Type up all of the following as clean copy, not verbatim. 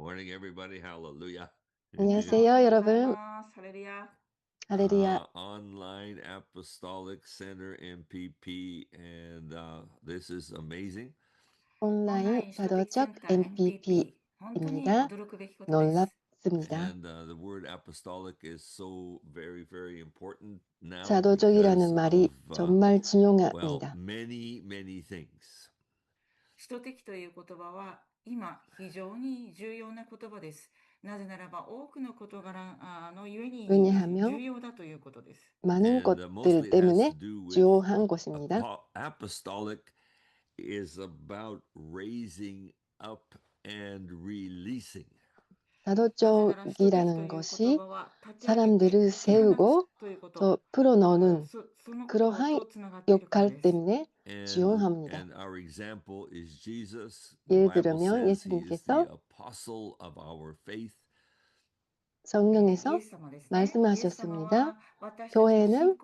morning, everybody. Hallelujah. 안녕하세요, 여러분. 할렐루야. 할렐루야. Online Apostolic Center MPP, and this is amazing. 온라인 사도적 MPP. MPP입니다. 놀랍습니다. And the word apostolic is so very, very important now 사도적이라는 because 말이 of 정말 well, 중요합니다. many things. 使徒的という言葉は今非常に重要な言葉です。なぜならば多くの事柄のゆえに 왜냐하면 重要だということです。 많은 And 것들 mostly it has 때문에 to do with 중요한 것입니다. apostolic is about raising up and releasing. 사도적이라는 것이 사람들을 세우고 또 풀어넣는 그러한 역할 때문에 중요합니다. And our example is Jesus. 예를 The Bible 들면 says he is the 예수님께서 apostle of our faith. 성경에서 말씀하셨습니다. 교회는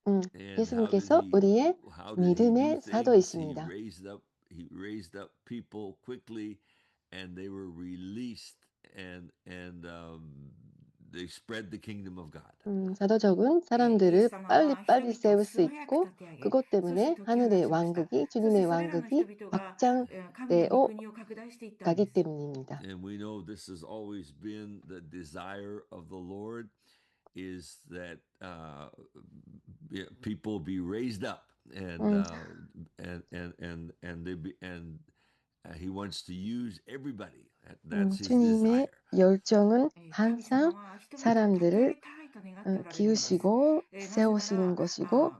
And 예수님께서 우리의 how did he do 믿음의 things? 사도이십니다. He raised up people quickly, and they were released, and they spread the kingdom of God. 사도적은 사람들을 빨리빨리 세울 수 있고 그것 때문에 하늘의 왕국이 주님의 왕국이 확장되어 가기 때문입니다. And we know this has always been the desire of the Lord, is that people be raised up, and he wants to use everybody. That's his 주님의 desire. 열정은 항상 사람들을 키우시고 세우시는 것이고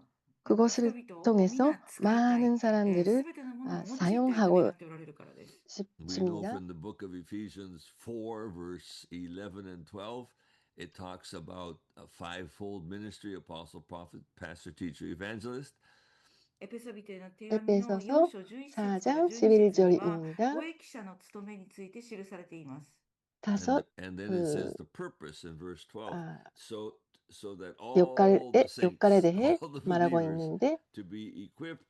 그것을 통해서 많은 사람들을 사용하고 We know 싶습니다. from the book of Ephesians 4, verse 11 and 12, it talks about a fivefold ministry: apostle, prophet, pastor, teacher, evangelist. 에베소서 4장 11절입니다. 다섯 And then it says the purpose in verse 12. So that all the saints, 역할에 대해 all the 말하고 believers, 있는데 to be equipped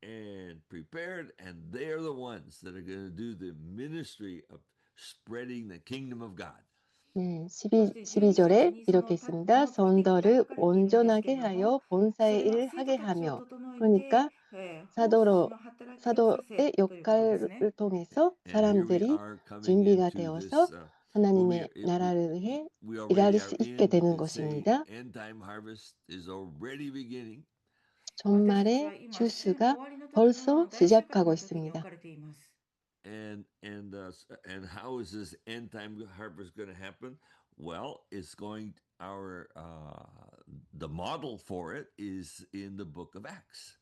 and prepared, and they're the ones that are going to do the ministry of spreading the kingdom of God. 12절에 이렇게 있습니다. 성도를 온전하게 하여 본사의 일을 하게 하며, 그러니까 사도의 역할을 통해서 사람들이 준비가 되어서 하나님의 나라를 위해 일할 수 있게 되는 것입니다. 종말의 추수가 벌써 시작하고 있습니다. And how is this end time harvest going to happen? Well, it's going the model for it is in the book of Acts.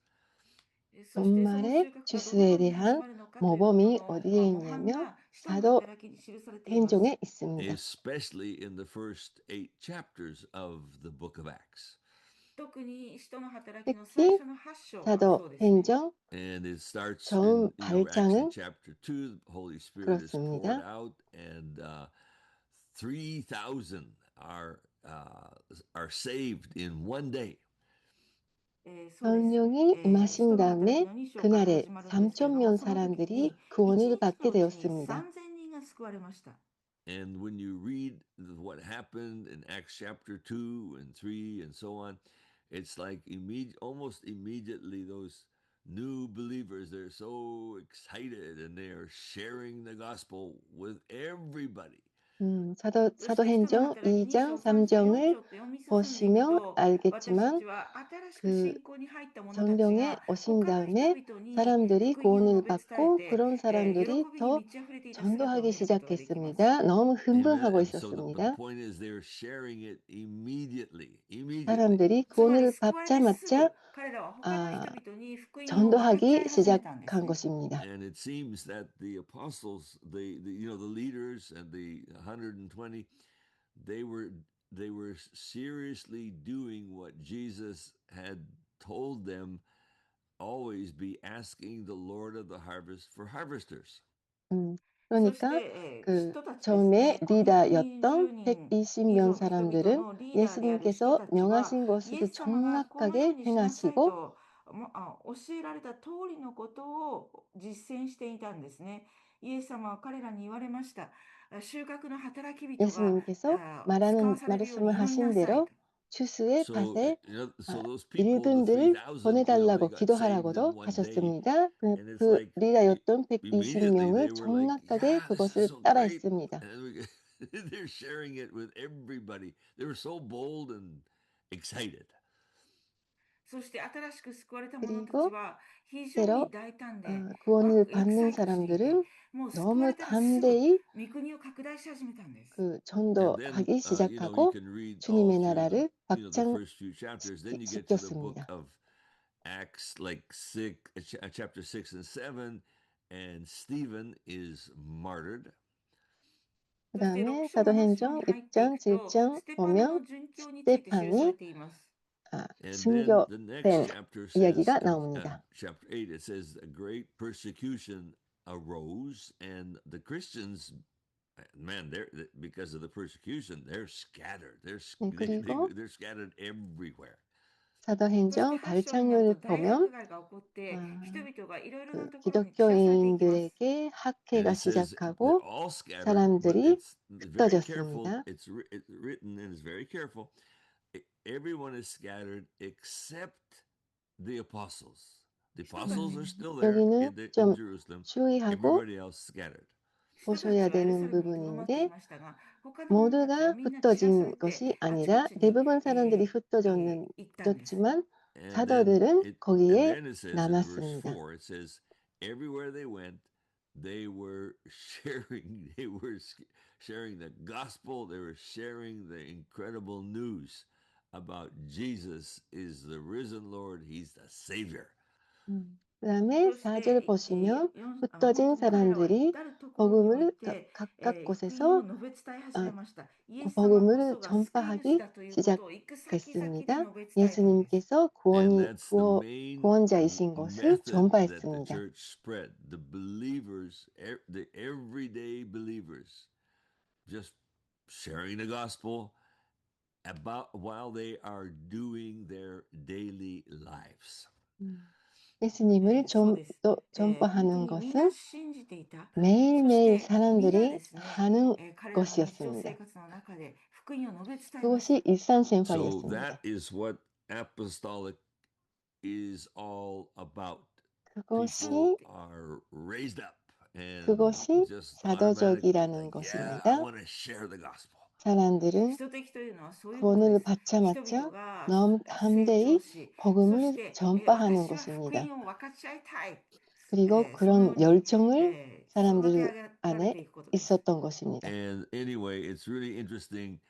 종말의 추수에 대한 모범이 어디에 있냐면 사도행전에 있습니다. Especially in the first 8 chapters of the book of Acts. 특히 사도행전 And it starts 처음 in Acts in 8장은 chapter 2. The Holy Spirit is poured out, and 3,000 are saved in one day. 성령이 임하신 다음에 그날에 3,000명 사람들이 구원을 받게 되었습니다. And when you read what happened in Acts chapter 2 and 3 and so on, it's like almost immediately those new believers, they're so excited and they are sharing the gospel with everybody. 사도행전 2장 3장을 보시면 알겠지만 그 성령에 오신 다음에 사람들이 구원을 받고 그런 사람들이 더 전도하기 시작했습니다. 너무 흥분하고 있었습니다. 사람들이 구원을 받자마자 전도하기 시작한 것입니다. And it seems that the apostles, the leaders and the 120, they were seriously doing what Jesus had told them, always be asking the Lord of the harvest for harvesters. 그러니까 그 처음에 리더였던 120명 사람들은 예수님께서 명하신 것을 정확하게 행하시고 教えられた通りのことを実践していたんですね。イエス様は彼らに言われました。収穫の働き人が 예수님께서 使わ 말하는 されるように 말씀을 祈り 하신 なさい 대로 と。 추수의 So, 밭에 so those people, the 일꾼들을 3,000, 보내달라고 they got saved in 기도하라고도 one day. 하셨습니다. And it's 그 like 리더였던 immediately 120명을 they were like, 정확하게 yeah, this is 그것을 so great. 따라했습니다. And they're sharing it with everybody. They were so bold and excited. そして新しく救われた者たち 그리고 は非常 때로 に大胆で 구원을 エキサ 받는 イトしていて 사람들은 もう救わ 너무 れたらすぐ 담대히 御国を拡大し始めたんです。 그 And then, 전도하기 you 시작하고 can read all 주님의 through 나라를 the first few chapters. Then you get to the book 박장시켰습니다. of Acts, like chapter 6 and 7, and Stephen is martyred. 그 そして 다음에 6章7章 사도행전 に入ってい 6장 くと 7장 ステパノ 보면 の殉教について記され 스테판이 ています。 And then the next 순교된 chapter says, 이야기가 나옵니다. chapter 8, it says a great persecution arose, and the Christians, man, because of the persecution, they're scattered. 그리고 They're scattered everywhere. そして 사도행전 8章になる 발창률을 と大 보면 迫害が起こって人々がいろいろな 그 ところに散らされていきます。 기독교인들에게 And 학회가 it says they're 시작하고 all scattered, but 사람들이 it's very careful. 흩어졌습니다. It's written and it's very careful. Everyone is scattered except the apostles. The apostles are still there 여기는 in 좀 Jerusalem. 주의하고 Everybody else scattered. 보셔야 되는 부분인데 모두가 흩어진 것이 아니라 대부분 사람들이 흩어졌지만 And 사도들은 거기에 then it says in verse 남았습니다. 4, it says, everywhere they went, they were sharing the gospel. They were sharing the incredible news about Jesus is the risen Lord. He's the Savior. 그 다음에 4절 보시면 흩어진 사람들이 복음을 각각 곳에서 복음을 전파하기 시작했습니다. 예수님께서 구원자이신 것을 전파했습니다. The believers, the everyday believers, just sharing the gospel while they are doing their daily lives. 예수님을 전파하는 것은 매일매일 사람들이 하는 것이었습니다. 그것이 일상생활이었습니다. So that is what apostolic is all about. People are raised up and 그것이 just 사도적이라는 automatically, yeah, 것입니다. I want to share the gospel. 사람들은 구원을 받자마자 너무 담대히 복음을 전파하는 것입니다. 그리고 그런 열정을 사람들 안에 있었던 것입니다. And anyway, it's really interesting.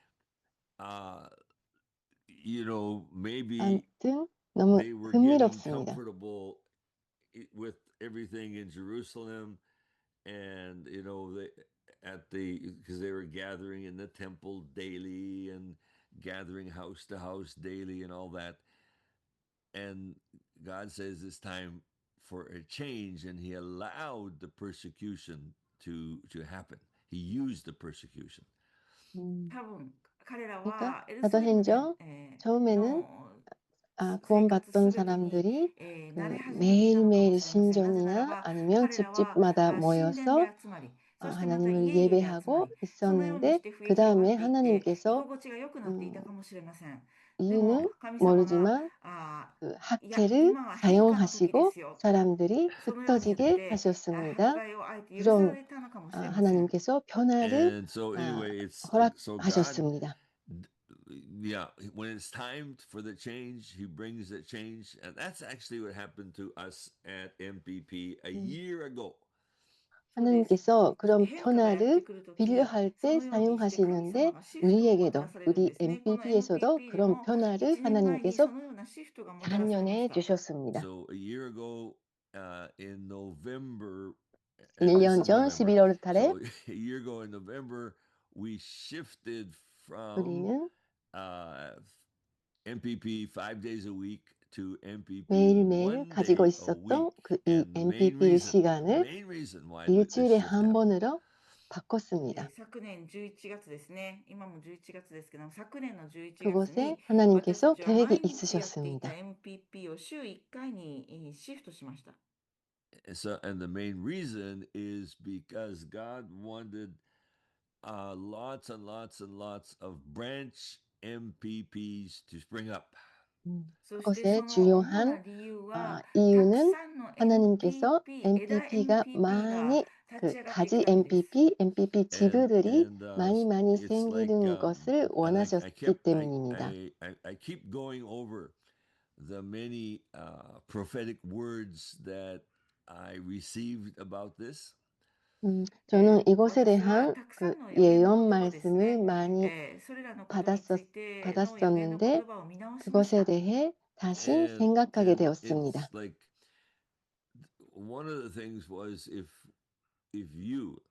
Maybe 아무튼 너무 they were getting 흥미롭습니다. comfortable with everything in Jerusalem, and because they were gathering in the temple daily and gathering house to house daily and all that. And God says it's time for a change, and he allowed the persecution to happen. He used the persecution. 그러니까 사도행전 처음에는 구원받던 사람들이 매일매일 신전이나 아니면 집집마다 모여서 하나님을 예배하고 있었는데 그 다음에 하나님께서 이유는 모르지만 그 학회를 사용하시고 사람들이 흩어지게 하셨습니다. 그럼 하나님께서 변화를 허락하셨습니다. Yeah, when it's time for the change, he brings that change. And that's actually what happened to us at MPP a year ago. 하나님께서 그런 변화를 필요할 때 사용하시는데 우리에게도 우리 MPP에서도 그런 변화를 하나님께서 작년에 주셨습니다. So a year ago in November 1년 전 11월 달에 so a year ago in November we shifted from 우리는 MPP 5 days a week to MPP 매일매일 가지고 있었던 이 MPP 시간을 일주일에 한 번으로 바꿨습니다. 昨年11月ですね。今も11月ですけど、昨年の11月 그곳에 に 하나님께서 私たちは毎 계획이 日やっていた 있으셨습니다. MPP を週1回にシフトしました。and the main reason is because God wanted lots and lots and lots of branch MPPs to spring up. 그것의 주요한 이유는 하나님께서 MPP가 많이 가지 MPP, MPP 지부들이 많이 생기는 것을 원하셨기 때문입니다. I keep going over the many prophetic words that I received about this. 저는 이것에 대한 그 예언 말씀을 많이 받았었는데 그것에 대해 다시 생각하게 되었습니다. Like one of the things was if you,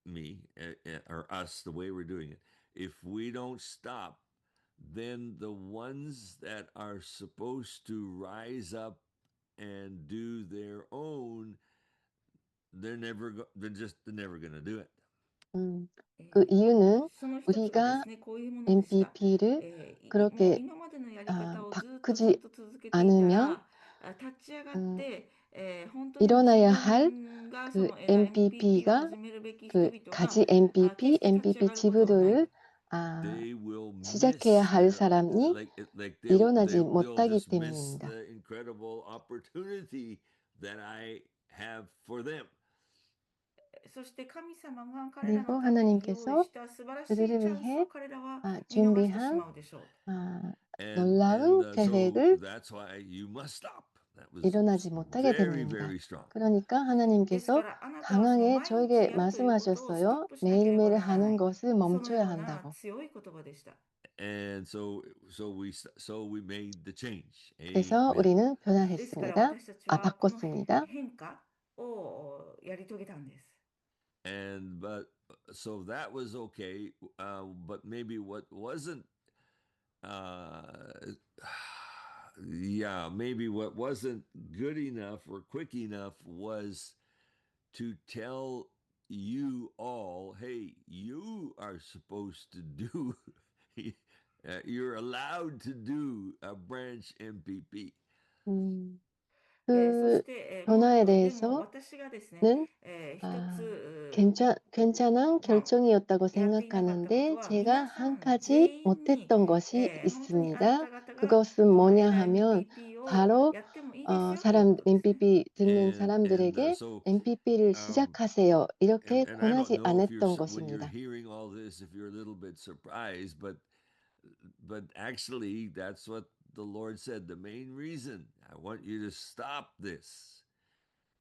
me, or us, the way we're doing it, if we don't stop, then the ones that are supposed to rise up and do their own, they're never going to do it. 그 이유는 우리가 MPP를 그렇게 바꾸지 않으면 일어나야 할 그 MPP가 그 가지 MPP, MPP 지부들을 시작해야 할 사람이 일어나지 못하기 때문입니다. 그리고 하나님께서 그들을 위해 준비한 놀라운 계획을 일어나지 못하게 됩니다. 그러니까 하나님께서 강하게 저에게 말씀하셨어요. 매일매일 하는 것을 멈춰야 한다고. And so we made the change. 그래서 우리는 변화했습니다. 바꿨습니다. But so that was okay. But maybe what wasn't, maybe what wasn't good enough or quick enough was to tell you all, hey, you are supposed to do. You're allowed to do a branch MPP. 그 변화에 대해서는 괜찮은 결정이었다고 생각하는데 제가 한 가지 못했던 것이 있습니다. 그것은 뭐냐 하면 바로 MPP 듣는 사람들에게 MPP를 시작하세요. 이렇게 권하지 않았던 것입니다. But actually, that's what the Lord said. The main reason I want you to stop this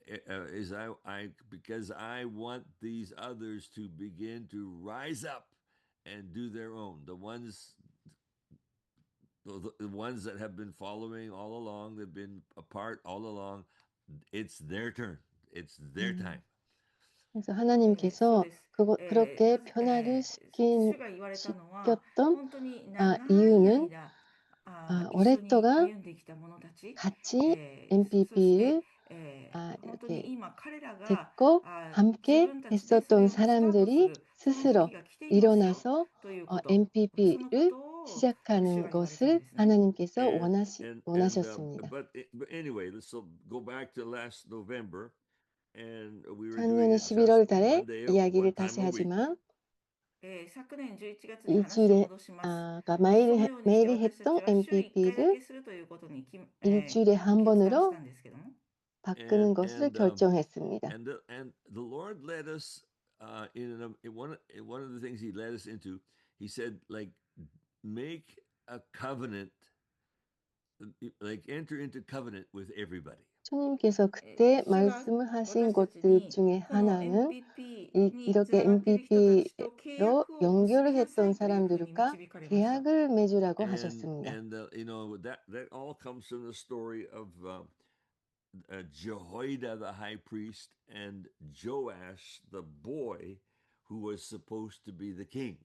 is because I want these others to begin to rise up and do their own. The ones that have been following all along, they've been apart all along. It's their turn. It's their time. 그래서 하나님께서 그렇게 변화를 시켰던 이유는 오랫동안 같이 MPP를 이렇게 듣고 함께 했었던 사람들이 스스로 일어나서 MPP를 시작하는 것을 하나님께서 원하셨습니다. But anyway, let's go back to last November. 작년 11월 달에 이야기를 다시 하지만 일주일에 매일 했던 MPP를 일주일에 한 번으로 바꾸는 것을 결정했습니다. And the Lord led us one of the things He led us into. He said, like, make a covenant, like enter into covenant with everybody. 주님께서 그때 말씀하신 것들 중에 하나는 이렇게 MPP로 연결을 했던 사람들과 계약을 맺으라고 하셨습니다. And that all comes from the story of Jehoiada the high priest and Joash the boy who was supposed to be the king.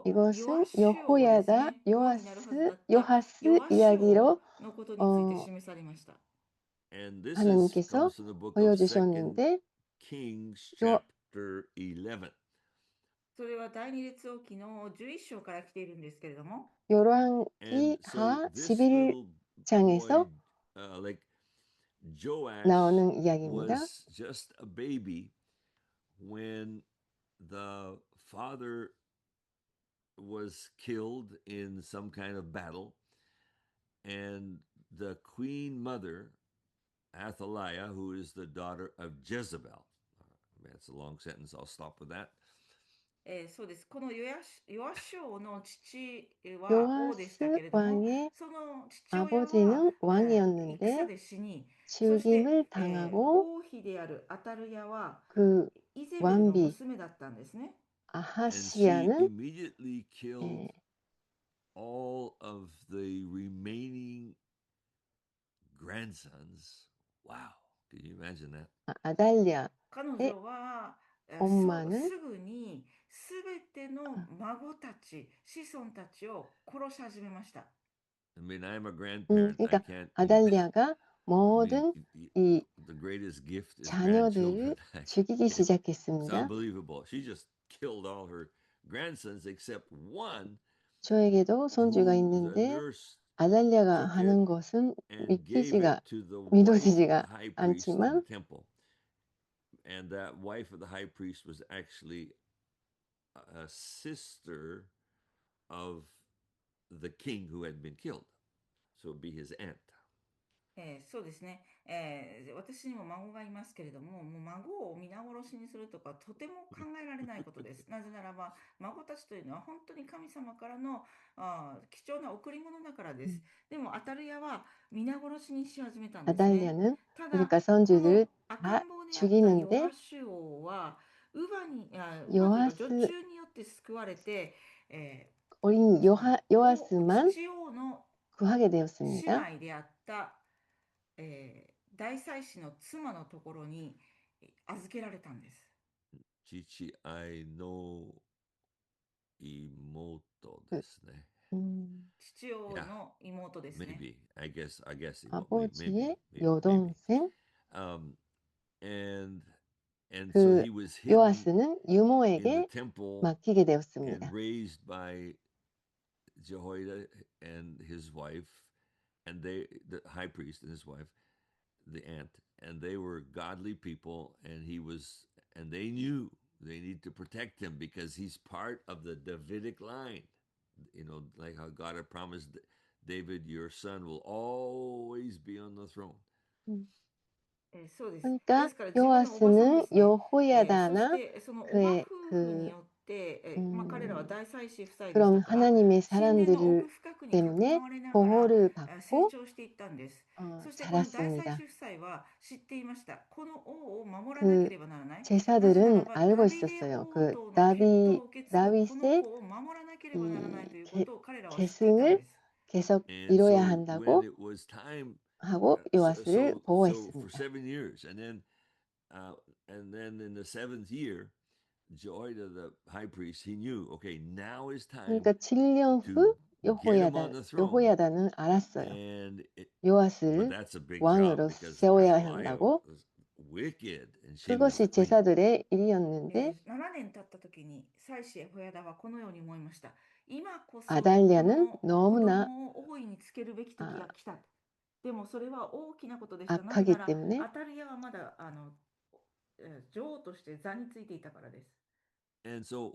이것은 여호야다, 요하스 이야기로 하나님께서 보여주셨는데 Kings chapter 11. それは第二列王記の11章から来ているんですけれども、 열왕기하 11장에서 like Joash 나오는 이야기입니다. was just a baby when the father was killed in some kind of battle, and the queen mother, Athaliah, who is the daughter of Jezebel. That's a long sentence. I'll stop with that. そうです。このヨアシ王の父は王でしたけれ 요아스 ども、 왕의 その父親は 아버지는 戦 왕이었는데 で死に、そして 죽임을 당하고 王妃であるアタルヤは 그 イゼベルの 왕비 娘だったんですね。 And she 아하시아는 immediately killed all of the remaining grandsons. Wow. Can you imagine that? 아달랴의 彼女は 엄마는 すぐにすべての孫たち、子孫たちを殺し始めました。 I mean, I'm a grandparent. I 그러니까 can't. 아달랴가 I 모든 mean, 이 the greatest gift is 자녀들을 grandchildren. I 죽이기 can't. It's 시작했습니다. unbelievable. She just killed all her grandsons except one 저에게도 손주가 who the 있는데 nurse 아달랴가 took it 하는 것은 and gave it to the wife of the 믿어지지가 high priest in the 않지만 temple. And that wife of the high priest was actually a sister of the king who had been killed. So it would be his aunt. そうですね、私にも孫がいますけれども、もう孫を皆殺しにするとかとても考えられないことです。なぜならば、孫たちというのは本当に神様からの貴重な贈り物だからです。でも、アタルヤは皆殺しにし始めたんですね。 아달랴는 ただ、 그러니까 この 선주들을 赤 다 ん坊であったヨ 죽이는데 アシュ王は、乳母というか 요아스 女中によって救われて、 어린 その 요아스만 父王の 구하게 姉 되었습니다. 妹であった、大祭司の妻のところに預けられたんです。 Chichi ai no imoto desu ne. 父王の妹ですね。 Maybe. I guess 아버지의 maybe. 여동생 And so 그 he was hidden 요아스는 in the 유모에게 temple 맡기게 and 되었습니다. raised by Jehoiada and his wife, and the high priest and his wife, the aunt, and they were godly people, and they knew they need to protect him because he's part of the Davidic line. You know, like how God had promised David, your son will always be on the throne. そうです。 그러니까 ですから自分のおばさんで 요아스는 すね。そ 여호야다나 してそのおば 그의 夫婦によって、彼らは 음, 大祭司夫妻でし 그런 たから、 하나님의 神殿の 사람들을 奥深くにかくま 때문에 われながら 보호를 成 받고 長していったんです。そしてこの大祭 자랐습니다. 司夫妻は知っていました。この王を守らなけ 그 ればならない。なぜなら 제사들은 ば 알고 ダビデ 있었어요. 王 그 との血統を受け継ぐこの 다윗의 子を守らなければならない 이 ということを彼らは知っていたん 계승을 です。 계속 And 이뤄야 so when 한다고 it was time, 하고 요아스를 so for 보호했습니다. 7 years, and then in the 7th year, Jehoiada the high priest, he knew, okay, now is time 그러니까 7년 to 후 get him on the throne. 여호야다는 알았어요. And but 요아스를 that's a big job 왕으로 because 세워야 Athaliah 한다고. was wicked and she was 그것이 the queen. 제사들의 일이었는데 7年経った時に祭司エホヤダはこのように思いました。今こそこ 아달랴는 の子 너무나 供を王位につけるべき時が来た。でもそれは大きなことでした。なぜ 악하기 なら 때문에 アタリアはまだ女王として座についていたからです。 And so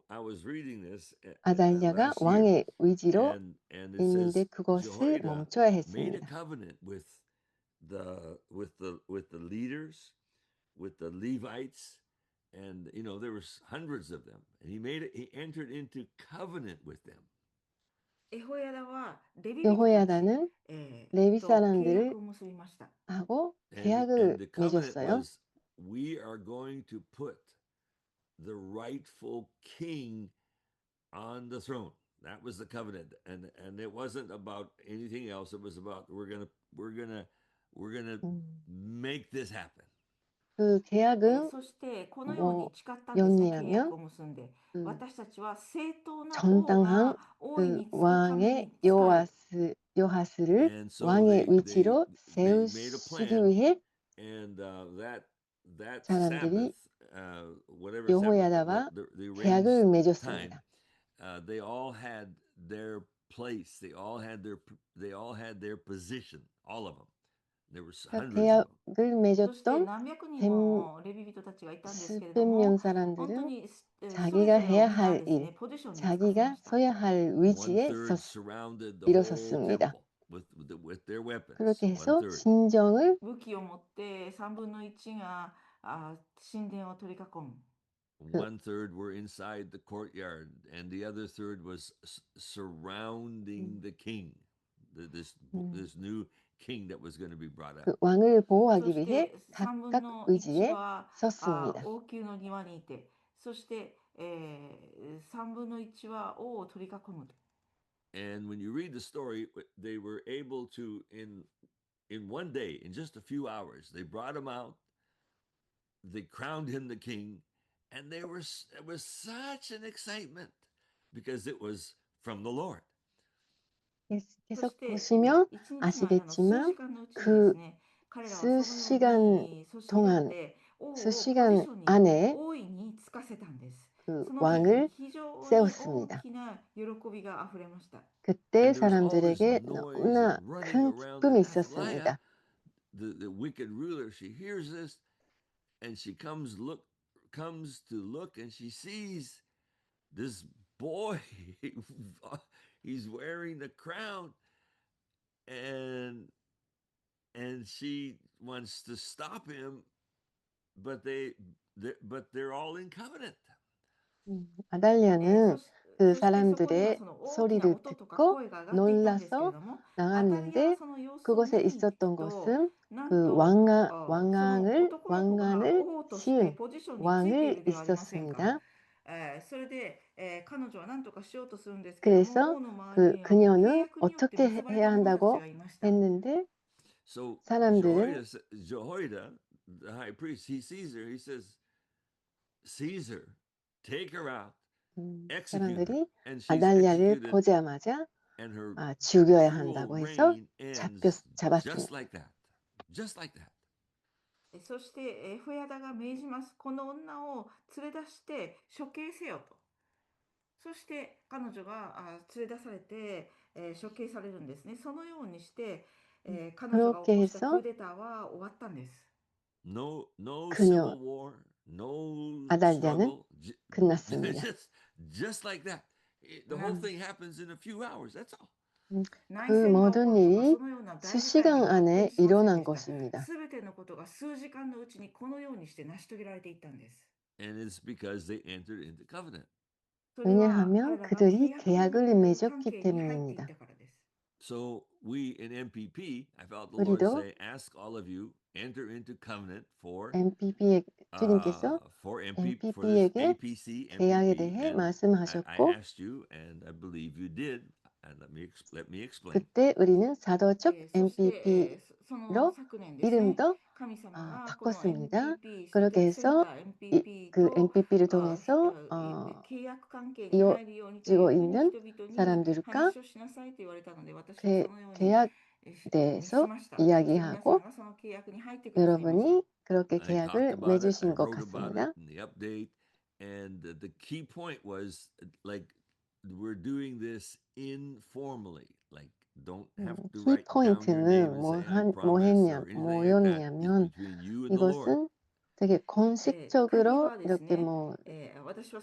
I was reading this 아달랴가 last year, 왕의 의지로 and it 있는데 says 그것을 Jehoiada 멈춰야 made a 했습니다. covenant with the leaders, with the Levites, and there was hundreds of them, and he entered into covenant with them. エホヤダはレビ人たち 여호야다는 레위 と契 사람들을 約を結びました。 하고 And 계약을 the covenant 맺었어요. was, we are going to put the rightful king on the throne. That was the covenant, and it wasn't about anything else. It was about we're gonna make this happen. 그 계약은 そしてこのように 뭐 誓ったんですね。契 영리하면 約を結んで、 그 私たちは正当な王 정당한 が王位 그 につくため 왕의 に仕え、 요하스를 And so 왕의 they 위치로 made a 세우시기 plan, 위해 and that 사람들이 Sabbath, whatever Sabbath, 여호야다와 the 계약을 arranged time, 맺었습니다. they all had their place. They all had their position. All of them. There were 그러니까 hundreds of them. 계약을 そして 맺었던 何百人 백 もレビ人たちがいたんですけれど 수백 も 명 本当 사람들은 にそれぞ 자기가 れを 해야 皆 할 です 일, ねポジションにつかせ 자기가 ました。 서야 할 One 위치에 third surrounded the whole 일어섰습니다. temple with their weapons. 그렇게 One 해서 third. 진정을 武器を持って3分の1が神殿を取り囲む。 One third were inside the courtyard, and the other third was surrounding the king. This new king that was going to be brought up. 그 왕을 そ 보호하기 し 위해 て3分 각각 の 의지에 1は 섰습니다. 王宮の庭にいて、そして、3分の1は王を取り囲む。 And when you read the story, they were able to in one day, in just a few hours, they brought him out. They crowned him the king, and it was such an excitement because it was from the Lord. 계속 보시면 아시겠지만 그 수시간 동안, 수시간 안에 그 왕을 세웠습니다. 그때 사람들에게 너무나 큰 기쁨이 있었습니다. The wicked ruler, she hears this, and she comes to look, and she sees this boy. He's wearing the crown, and she wants to stop him, but they're all in covenant. 아달랴는 그 사람들의 소리를 듣고 놀라서 나갔는데 그곳에 있었던 것은 그 왕관을 씌운 왕을 있었습니다. 그래서 그녀는 어떻게 해야 한다고 했는데 사람들은 Jehoiada, the high priest, he sees her. He says, Caesar, take her out. 사람들이 아달랴를 보자마자 죽여야 한다고 해서 잡았습니다. Just like that. そしてホヤダが命じます。この女を連れ出して処刑せよと。そして彼女が連れ出されて処刑されるんですね。そのようにして彼女が起こしたクーデターは終わったんです。 No civil war, no struggle. 끝났습니다. Just like that. The whole thing happens in a few hours. That's all. 그 모든 일이 수시간 안에 일어난 것입니다. And it's because they entered into covenant. 왜냐하면 그들이 계약을 맺었기 때문입니다. So we in MPP, I felt the Lord say, ask all of you, enter into covenant for 주님께서 MPP에게 계약에 대해 말씀하셨고 I asked you, and I believe you did. And let me explain. 그때 우리는 사도적 MPP로 이름도 바꿨습니다. 그렇게 해서 그 MPP를 통해서 이어지고 있는 사람들과 계약에 대해서 이야기하고 여러분이 그렇게 계약을 맺으신 것 같습니다. And the key point was like we're doing this informally. Like don't have to write down your name and say I promise or anything like that. It's between you and the Lord. 이것은 되게 공식적으로 이렇게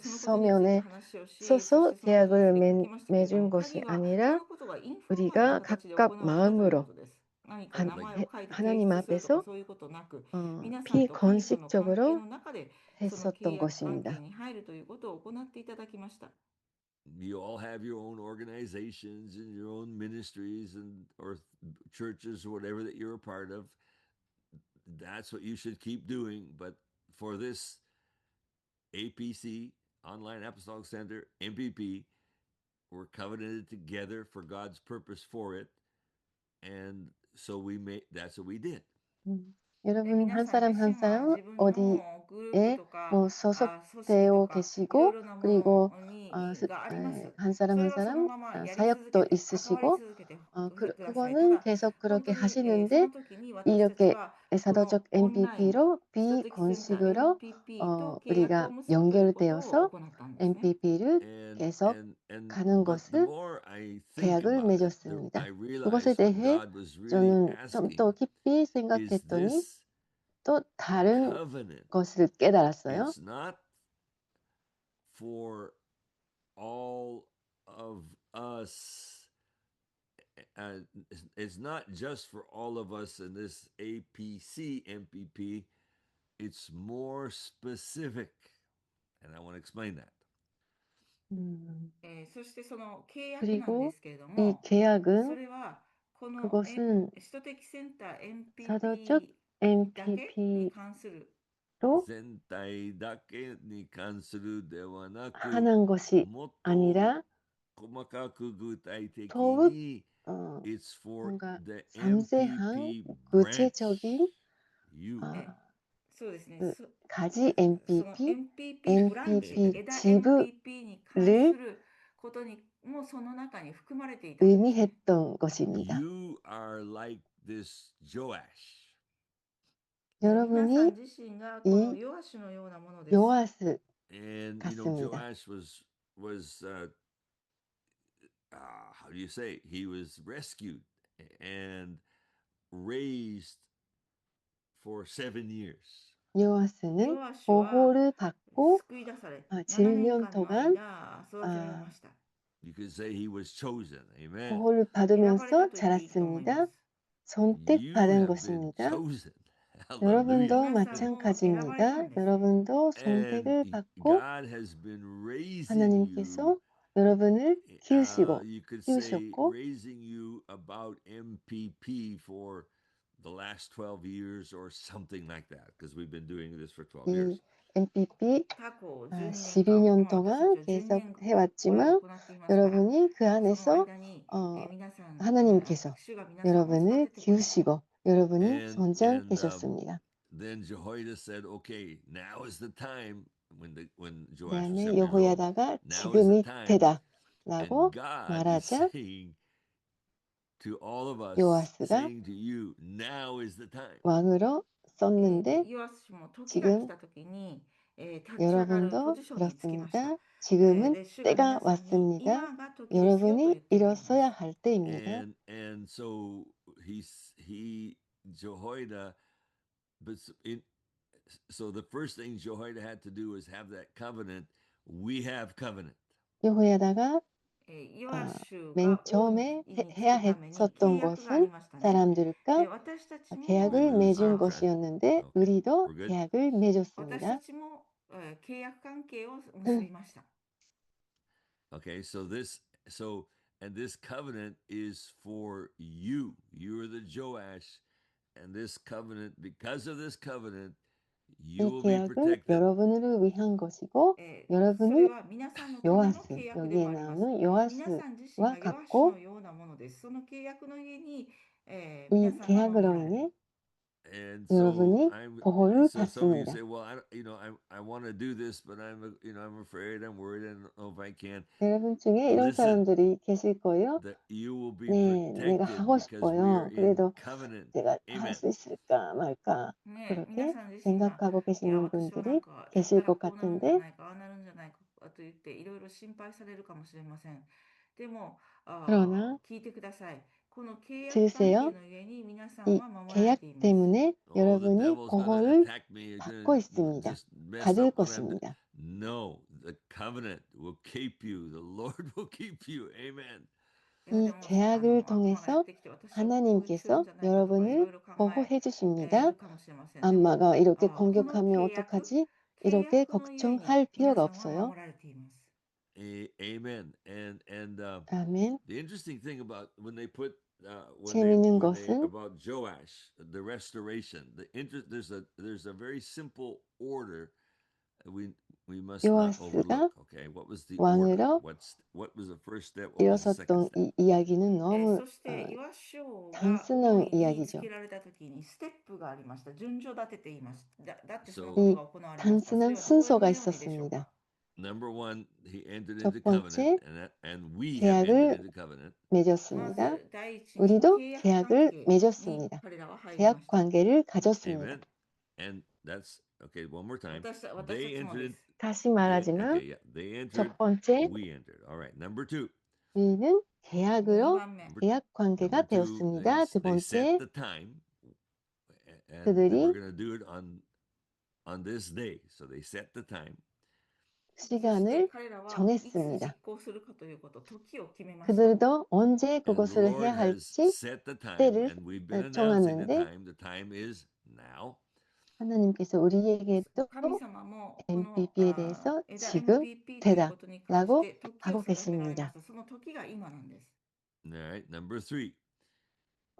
서면에 써서 계약을 맺은 것이 아니라 우리가 각각 마음으로 하나님 앞에서 비공식적으로 했었던 것입니다. You all have your own organizations and your own ministries or churches or whatever that you're a part of. That's what you should keep doing. But for this APC, Online Apostolic Center, MPP, we're covenanted together for God's purpose for it. And so that's what we did. 여러분 한 사람 한 사람 어디에 소속되어 계시고 그리고 한 사람 한 사람 사역도 있으시고 그거는 계속 그렇게 하시는데 이렇게 사도적 MPP로 비공식으로 우리가 연결되어서 MPP를 계속 가는 것을 계약을 맺었습니다. 그것에 대해 저는 좀 더 깊이 생각했더니 또 다른 것을 깨달았어요. It's not for all of us. It's not just for all of us in this APC MPP. It's more specific, and I want to explain that. そしてその契約なんで 그리고 すけれど 이 も、そ 계약은 れはこの 그것은 首都的センター 사도적 MPP だけに MPP로 関する 全体だけに関するではなく、 하는 것이 もっと 아니라 細かく具体的 더욱 に It's for 뭔가 the 상세한 MPP branch. 구체적인 You. そうですね。그 가지 その MPP, MPP ブランチ、 MPP 枝 지부를 MPP に関することにもその中に含まれていたんです。 의미했던 것입니다. You are like this Joash. 皆さ 여러분이 ん自身がこのヨアシュのようなものです。 요아스 And 같습니다. Joash was how do you say? He was rescued and raised for 7 years. 요아스는 ヨアシュは 보호를 받고 救い出され、 7년 7年間の 동안 間育てられました。 You could say he was chosen. Amen. 보호를 選ばれ 받으면서 たと言っていいと思いま 자랐습니다. す。 You 선택받은 have been 것입니다. chosen. 여러분도 Hallelujah. 皆さんも選ばれた 마찬가지입니다. んです。 여러분도 And 선택을 받고 God has been raising you. 하나님께서 여러분을 키우시고 You could say 키우셨고 raising you about MPP for the last 12 years or something like that, because we've been doing this for 12 이 years. MPP 過去12年間、 12년 私た 동안 ちは12 계속 年これを 해왔지만 行っていますから、 여러분이 그 その 안에서 間に、 皆さん、 하나님께서 主が皆さんを育 여러분을 ててこられた。 키우시고 여러분이 And 성장하셨습니다. then Jehoiada said, "Okay, now is the time." When Joash was 그다음에 7 years old, 여호야다가 now is the 지금이 time. 때다라고 And God is 말하자 saying to all of us, 요아스가 saying to you, now is the time. 왕으로 썼는데 ヨアスも時が 지금 来た時に、立ち上がるポ 여러분도 ジションにつきました。 그렇습니다. 지금은 で、主が 때가 皆さんに 왔습니다. 今が時ですよと言っ 여러분이 ております。 일어서야 할 때입니다. And so Jehoiada, so the first thing Jehoiada had to do was have that covenant. We have covenant. 여호야다가 ヨアシュ 맨 が王 처음에 につ 해야 くために契 했었던 約があり 것은 ましたね。 사람들과 私たちも 계약을 맺은 あ 것이었는데 Okay, 우리도 we're good. 계약을 私 맺었습니다. たちも契約関係を結びました。 Okay, and this covenant is for you. You are the Joash, and this covenant, because of this covenant, you 이 will be 계약은 protected. 여러분을 위한 것이고 それ 여러분이 は皆さんのための 요아스 契約で 여기에 もあります。 나오는 皆さん自身 요아스와 がヨアシュ 같고 のようなものです。その契約の家に、 이 皆さんが守 계약으로 られる。 인해 And so 여러분이 보호를 so some of you 받습니다. say, well, I want to do this, but I'm afraid, I'm worried, I don't know if I can. 여러분 중에 이런 Listen, 사람들이 계실 거예요. that you will be 네, 내가 protected 하고 because we are 싶어요. in 그래도 covenant. 내가 할 Amen. 수 있을까 말까 ね、皆 그렇게 さん自身が、 생각하고 いや、 계시는 私はなん 분들이 かやった 계실 ら 것 こうなるんじゃ 같은데 ないか、ああなるんじゃないかと言って、いろいろ心配されるかもしれません。でも、그러나 聞いてください。この契約関係 들으세요. の家に皆さん 이 は守られ 계약 ています。 때문에 Oh, the 여러분이 devil's going to 보호를 attack me. He's 받고 going to 있습니다. just mess 받을 up what I'm doing. 것입니다. No, the covenant will keep you. The Lord will keep you. Amen. いや、で 이 も、悪 계약을 魔がやっ 통해서 てきて、私を攻撃するん 하나님께서 じゃないかとか、いろ 여러분을 いろ考 보호해 え 주십니다. るかもしれません。でも、 악마가 이렇게 この 공격하면 契約、 어떡하지? 契 이렇게 約の家に 걱정할 皆 필요가 さんは 없어요. 守られています。 Amen. And 아멘. the interesting thing about when they put 재미있는 when they 것은 about Joash, the restoration, there's a very simple order we must not 요아스가 overlook. Okay, what was the order? 왕으로 What was the first step? What was the second 일어섰던 step? 이 이야기는 너무 そしてヨアシュ王が 단순한 王位につ 이야기죠. けられた時にステップがありました。順序立てています。だってその So こと 이 が行われました。それ 단순한 はどういう 순서가 ようにでしょうか。 있었습니다. Number one, he entered 첫 into 번째, covenant, and we have entered 계약을 into covenant. ま 맺었습니다. ず第一に 우리도 契約関 계약을 係に 맺었습니다. 彼らは入り 계약 ました。 관계를 가졌습니다. Amen. And that's okay. One more time. 私た They ちもで entered. す。 다시 They 말하지만 okay. Yeah. They entered. 첫 번째, We entered. All right. Number two. 우리는 2 계약으로 番目。 계약 관계가 Number two. 되었습니다. 두 They set 번째, the time, and we're 그들이 going to do it on this day. So they set the time. そして 시간을 彼らはいつ 정했습니다. 実行するかということ、時を決めました。 그들도 언제 And the 그것을 Lord 해야 has 할지 set the time, 때를 and we've been announcing the 정하는데 time. The time is now. 하나님께서 우리에게도 神様もこの MPP에 대해서 枝 지금 MPP ということに関し 되다라고 て時を 하고 定められま 계십니다. した。その時が今なんです。 All right. Number three.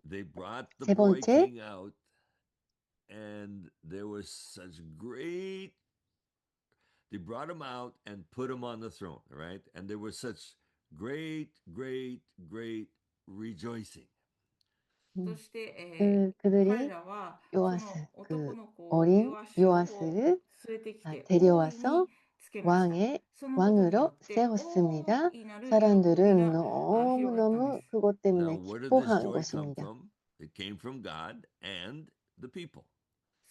They brought the 세 boy 번째, king out, and there was such great. They brought him out and put him on the throne. All right. And there was such great, great, great rejoicing. そして、彼 그들이 らはそ 요아스, の 그 男の子 어린 ヨアシュを 요아스를 連れてきて大いに 데려와서 つけました。 왕의 そのことによ 왕으로 って 세웠습니다. 大いなる喜び 사람들은 が広がったんで 너무너무 す。 그것 Now, 때문에 where did this 기뻐한 joy come 것입니다. from? It came from God and the people.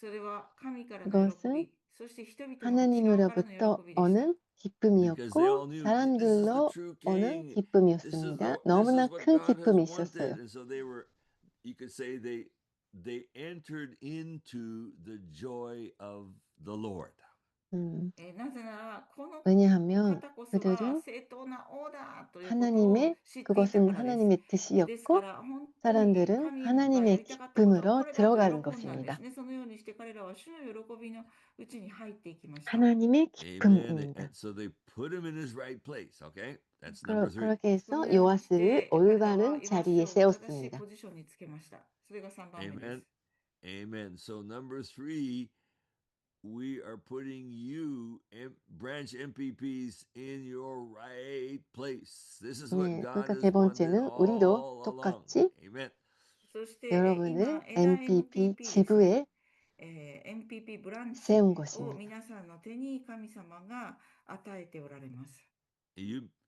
それは神からの喜 그것은 び、そして人々の内側からの 하나님으로부터 喜びでした。 오는 Because they all 기쁨이었고 knew this is the 사람들로 true 오는 king. This is 기쁨이었습니다. 너무나 what 큰 God has 기쁨이 wanted. 있었어요. And so they were, you could say they entered into the joy of the Lord. なぜならこの 왜냐하면 方こそが 그들은 正当な王だということを 하나님의 知っていた 그것은 からです。 하나님의 ですか 뜻이었고 ら本当に 사람들은 神がや 하나님의 りたかったことは 기쁨으로 これだと 들어가는 喜んだんです 것입니다. ね。そのようにして彼らは主の喜びのうちに入っていきました。 하나님의 Amen. 기쁨입니다. And so they put him in his right place. Okay. That's number three. 그렇게 その 해서 ようにし 요아스를 て彼らは 올바른 ヨアシ 자리에 ュを正しい 세웠습니다. ポジションにつけました。それが3番目です。 Amen. Amen. So number three, we are putting you, branch MPPs, in your right place. This is what 네, God 그러니까 has 세 wanted 번째는 우리도 all along. 똑같이 Amen. そして今 여러분을 枝 MPP MPP ですね。 지부에 MPP ブランチ 세운 を 것입니다. 皆さんの手に神様が与えておられます。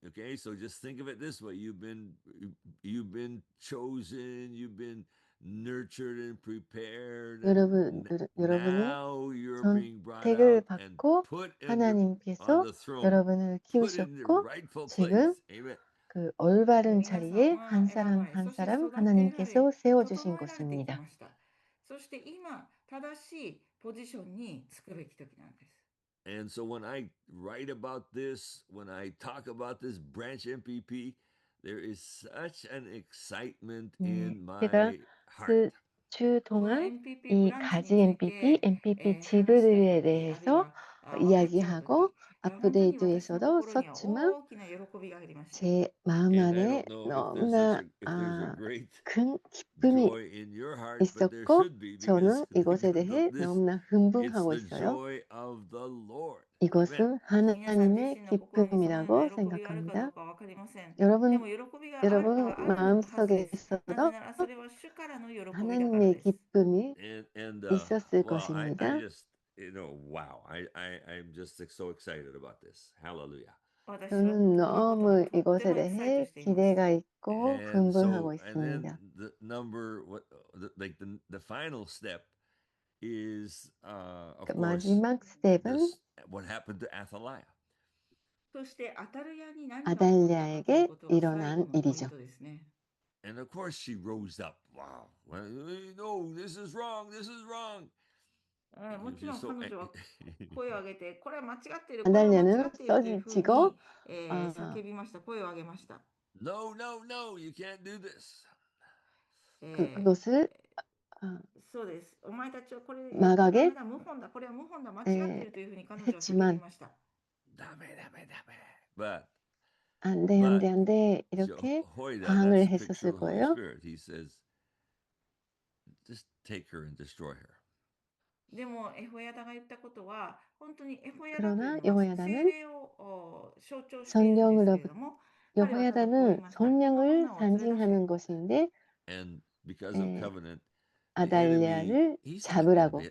Okay, so just think of it this way: you've been chosen, you've been nurtured and prepared, and 여러분은 now you're being brought 선택을 out and 받고 put on 하나님께서 the throne, 여러분을 put in the 키우셨고 rightful 지금 place. Amen. 그 올바른 皆さん 자리에 は 한 選 사람 ばれ、 한 そして 사람 育てら 하나님께서 れ、 세워주신 整えられていき 것입니다. ました。そして今、正しいポジションにつくべき時なんです。 And so when I write about this, when I talk about this branch MPP, there is such an excitement in 제가 my 그 heart. 주 この 동안 MPP ブ 이 ランチ 가지 について MPP, MPP 話したい 지부들에 時、あるい 대해서 は分かっちゃう 이야기하고 時、本当に私の 아프데이트에서도 心には 썼지만 大きな喜びがありました。 제 마음 And I 안에 don't know 너무나 if there's a great 큰 기쁨이 joy in your heart, but there 있었고 should be 저는 because 이것에 대해 너무나 it's 흥분하고 the 있어요. joy of the Lord. Amen. 이것은 皆さん自 하나님의 身の心にそのような 기쁨이라고 喜びがあるかど 생각합니다. うか分かりません。で 여러분, も喜びがある 여러분 はずです。なぜ 마음속에서도 ならそれは主からの喜びだから 하나님의 です。 기쁨이 And 있었을 well, I 것입니다. just wow, I'm just so excited about this. Hallelujah. 私は 저는 このことに 너무 とって 이것에 もエキサイト 대해 しています。 기대가 있고 And 흥분하고 so, and then 있습니다. the number, like the final step is, of 그 course, 마지막 스텝은 what happened to Athaliah. そしてアタルヤに何が起こったかという 아달랴에게 ことが最後 일어난 のポイン 일이죠. トですね。 And of course, she rose up. Wow. Well, no, this is wrong. This is wrong. もちろん So 彼女は声を上げて、これは間違っている、これは間違 아달랴는 っているというふうに 쏘지치고 叫びました、声を上げました。 no, no, no, you can't do this. 그것을 そうです。お前たちはこれ 막하게 ダメだ、無本だ、これは無本だ、間違っているというふうに彼女は叫び 했지만 ました。 But 안 돼, 안 돼, 안 돼 이렇게 Jehoiada, 방을 that's a picture 했었을 of the Holy 거예요. Spirit. He says, just take her and destroy her. でもエホヤダが言ったことは本当にエホヤダと 그러나 いうのは聖 여호야다는 霊を象徴しているんですけれども、彼はただこう言い 여호야다는 ました。この 성령을 女を連れ出せ。 상징하는 것인데 And because of covenant, the 아달랴를 enemy, 잡으라고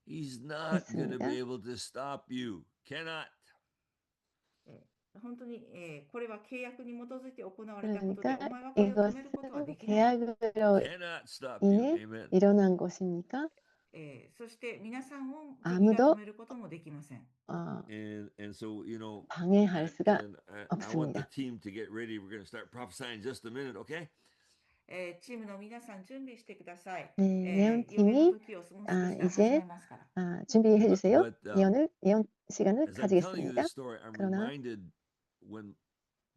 he's not going to be 했습니다. able to stop you. Cannot. 本当に、これは契約に基づいて行われたことで、 그러니까 お前はこれを止めることはで 이것은 きない。 계약으로 Cannot stop you. 인해 Amen. 일어난 것이니까 そして皆さんを敵が止 아무도 めることもできません。 And so, 방해할 수가 and I want the 없습니다. team to get ready. We're going to start prophesying in just a minute, okay? チームの皆さん準備してください。 네, 予言の 예언팀이 時をもう少しで始 이제 めますから。 준비해 주세요. But 예언 시간을 as I'm telling you 가지겠습니다. this story, I'm 그러나 reminded when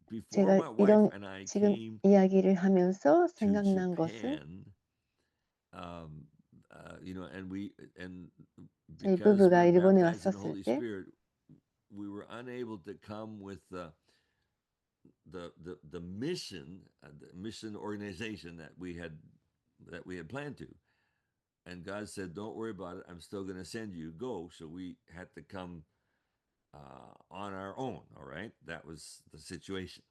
before 제가 my wife 이런 and I 지금 came 이야기를 하면서 to 생각난 것은 Japan, and 저희 because 부부가 we're 일본에 baptized in the 왔었을 Holy 때 Spirit, we were unable to come with the mission organization that we had planned to. And God said, "Don't worry about it. I'm still going to send you. Go." So we had to come on our own. All right, that was the situation.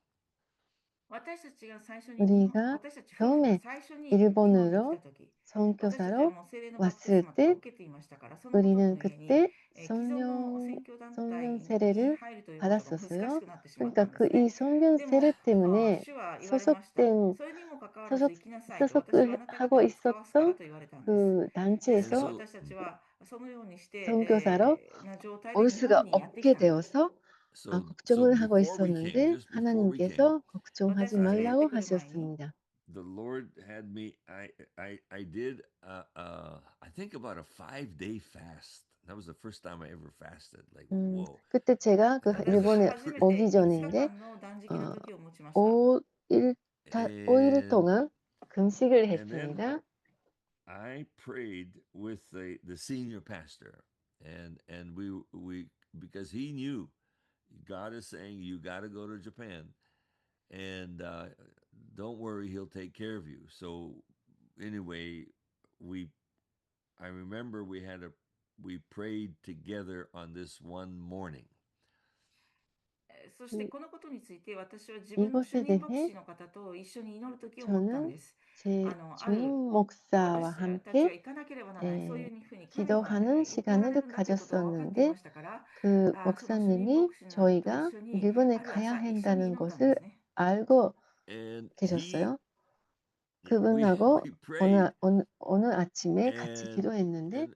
私たちが最初に우리가 私たち夫婦が 처음에 最初に日本に来 일본으로 た時、私たちは 선교사로 もう聖霊のバプテス 왔을 マとか 때 受けていましたから、そのことの 우리는 ゆえに、 그때 既存の宣教団体 성령 に 세례를 入るということが難し 받았었어요. くなってしまった 그러니까 んで 그 す 이 ね。 성령 でも、 세례 때문에 主は言われました。 소속된 それにもかかわらず 소속 行きなさいと、私はあ 소속을 なた 하고 方を使わすからと 있었던 言われたんです。 그 です And から 단체에서 そ私たちはそのようにし 선교사로 て、な状態で 올 日 수가 本にやってき 없게 たのです。 되어서 so 걱정을 하고 before we came, 있었는데 just before we came, 하나님께서 걱정하지 私たちがやっ 말라고 てくる前に、 하셨습니다. the Lord had me. I did. I think about a 5-day fast. That was the first time I ever fasted. Like, whoa. 그때 제가 그 And it 私 was は 일본에 初め 오기 て5日 전인데 間の断食の 어, 時を持ちました。 5일, 5일 and 동안 금식을 and then 했습니다. I prayed with the senior pastor, and we because he knew God is saying you got to go to Japan, and don't worry, He'll take care of you. So anyway, I remember we prayed together on this one morning. そしてこのことについて私は自分の主 이것에 任牧 대해 師の方と一緒に祈る時を持ったん 저는 です。 제 ある 주임 목사와 私たちが 함께 行かなければならない、そういうふうに神様 기도하는 が言られ 시간을 るんだということは分かってい 가졌었는데 ましたから、 그 その主任 목사님이 牧師と 저희가 一緒に 일본에 ある 가야 朝一緒に 한다는 祈ったんで 것을 すね。 알고 And 계셨어요. we 그분하고 prayed, 어느 아침에 같이 and 기도했는데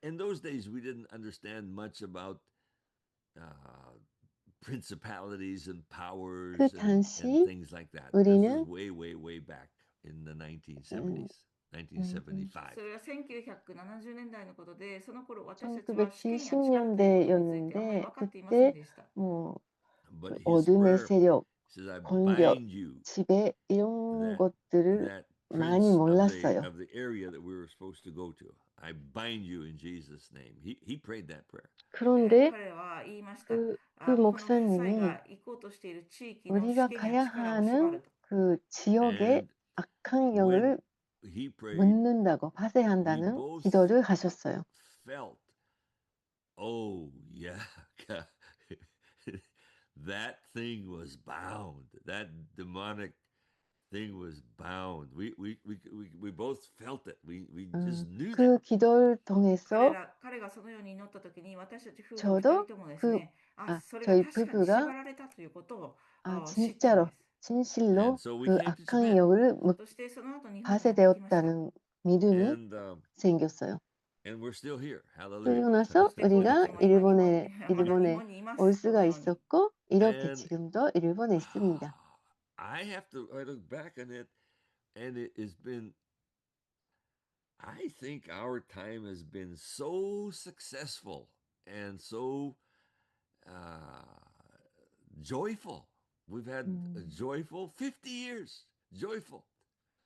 in those days we didn't understand much about uh, principalities and powers 그 and 당시 things like that. This was 우리는 way back in the 1970s, 1975. それは1970年代のことで、その頃私たちは試験や力ということについてあまり 1970년대였는데 分かっていません 그때 でした。 뭐 But his 어둠의 prayer 세력, says, "I 권력, bind you 지배 이런 that 것들을 that 많이 prince 몰랐어요. of the area that we were supposed to go to. I bind you in Jesus' name." He prayed that prayer. 그런데 彼は言いました。 그 この夫妻 목사님이 が行こうとしている地域の試 우리가 験 가야 や力を縛 하는 ると。 그 지역의 And 악한 when 영을 he prayed, 묻는다고 we 파쇄한다는 both 기도를 하셨어요. felt, oh yeah, that thing was bound. That demonic thing was bound. We both felt it. We just knew that. 그 기도를 통해서 彼がそのように祈った時に私たち夫婦二 저도 人ともです 그 ね、それが 저희 確かに縛 부부가 られたということを知ったん 진짜로 です。 진실로 And so we 그 came to 악한 Japan. 영을 そしてその後日本にやってきました。 파쇄되었다는 믿음이 And 생겼어요. we're still here. 그리고 Hallelujah. 나서 そしてこういう 우리가 時も今日本 일본에 日本にいます。 올 この 수가 ように。 있었고 이렇게 And 지금도 일본에 있습니다. I look back on it, and it has been. I think our time has been so successful and so joyful. We've had a joyful 50 years. Joyful.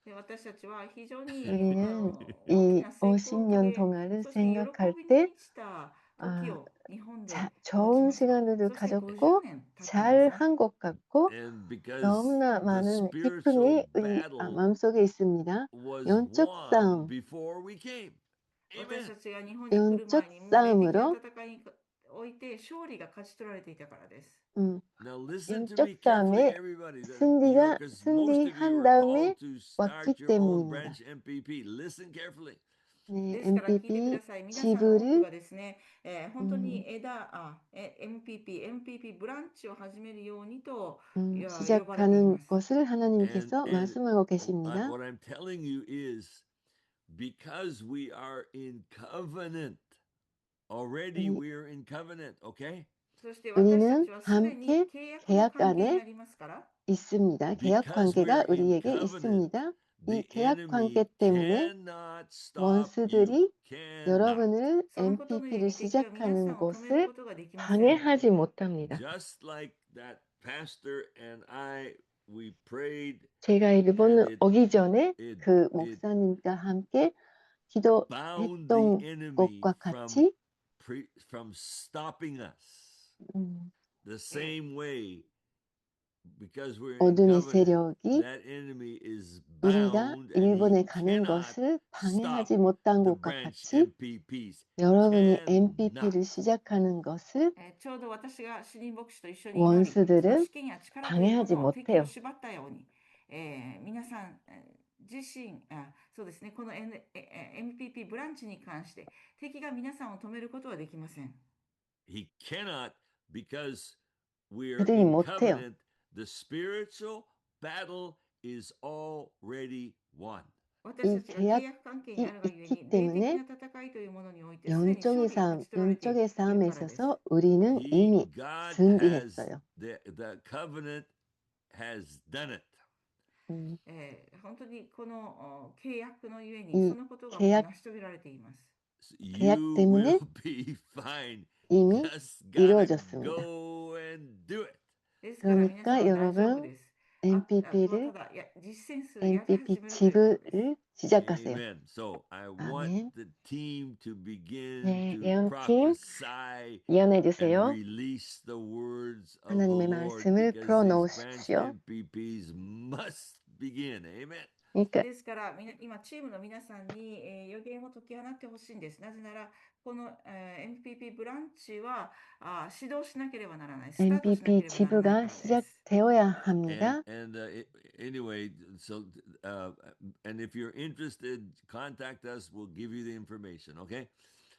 で私たちは非常に 우리는 大き 이 な成功を遂 50년 げ、 동안을 そして喜 생각할 びに 때 満ちた時を日本で持ち 좋은 ました。 시간을 そして50 가졌고 年経ったんですね。 잘한 것 같고 And because 너무나 the 많은 spiritual 기쁨이 우리 battle 마음속에 있습니다. was 영적 won 싸움, before we came. 私 Amen. たちが日本に来る 영적 前にもう霊的な 싸움으로 戦いにおいて勝利が勝ち取られていたからです。 Now listen to 영적 me carefully, 싸움에 everybody. Because most of you 승리한 are 다음에 called to 왔기 start your own 때문입니다. branch MPP. Listen carefully. 네, ですから聞いてくだ MPP さい。皆さんの多く 지부를 がですね、本当にMPP ブランチを始めるようにと呼ばれていま 시작하는 す。 것을 하나님께서 And 말씀하고 계십니다. what I'm telling you is because we are in covenant, already 이- we're in covenant, okay? そして私た 우리는 ちはすでに 함께 契約の 계약 関係に 안에 ありますから、 있습니다. 계약 Because we're 관계가 in 우리에게 covenant, 있습니다. 이 the 계약 관계 enemy 때문에 cannot stop you. 원수들이 Cannot. 여러분을 そのことのゆえ MPP를 に敵は皆さ 시작하는 んを止める 것을 ことができません。 방해하지 못합니다. Just like that pastor and we prayed 제가 일본 and 오기 전에 it 그 목사님과 함께 bound the 기도했던 enemy 것과 같이 from stopping us. 음, The same way, because we're in 어둠의 covenant, 세력이 that enemy is 우리가 bound and he 일본에 가는 cannot 것을 stop 방해하지 못한 the 것과 branch 같이 MPPs. 여러분이 Cannot. MPP를 시작하는 것을 ちょうど私が主任牧師と一緒に祈り、その 원수들은 資金や力というも 방해하지 のを敵を 못해요. 縛ったように、皆さん、自身そうですね、この、MPP ブランチに関して敵が皆さんを止めることはできません。 He cannot because we're 그들이 in 못해요. covenant. The spiritual battle is already won. 私た 이 ちが契 계약이 約関係にあるがゆえ 있기 に、霊的 때문에 な戦いというものにおいてすでに勝利が勝ち取られている 영적의 から 싸움에 です。 있어서 우리는 이미 God has 승리했어요. the covenant has done it. 음, 本当にこの契約のゆえに 이 そのことがもう 계약 成し遂げられています。 계약 You 때문에 will be fine. 이미 Just gotta 이루어졌습니다. go and do it. ですから皆さん 그러니까 は大丈夫 여러분 です。あとはた MPP를 だ実践する、やり MPP 始めるということです。 지부를 시작하세요. Amen. So I want 아멘. the team to begin 네, to 예언팀 prophesy 예언해 and 주세요. release the words of the 하나님의 Lord 말씀을 because 풀어 these branch 놓으십시오. MPPs must begin. Amen. 그러니까 ですから今チームの皆さんに、予言を解き放ってほしいんです。なぜならこの、MPP ブランチは指導しなければならない。スタートしなけ MPP ればならないか 지부가 らです。 시작되어야 합니다. Anyway, so and if you're interested, contact us. We'll give you the information. Okay.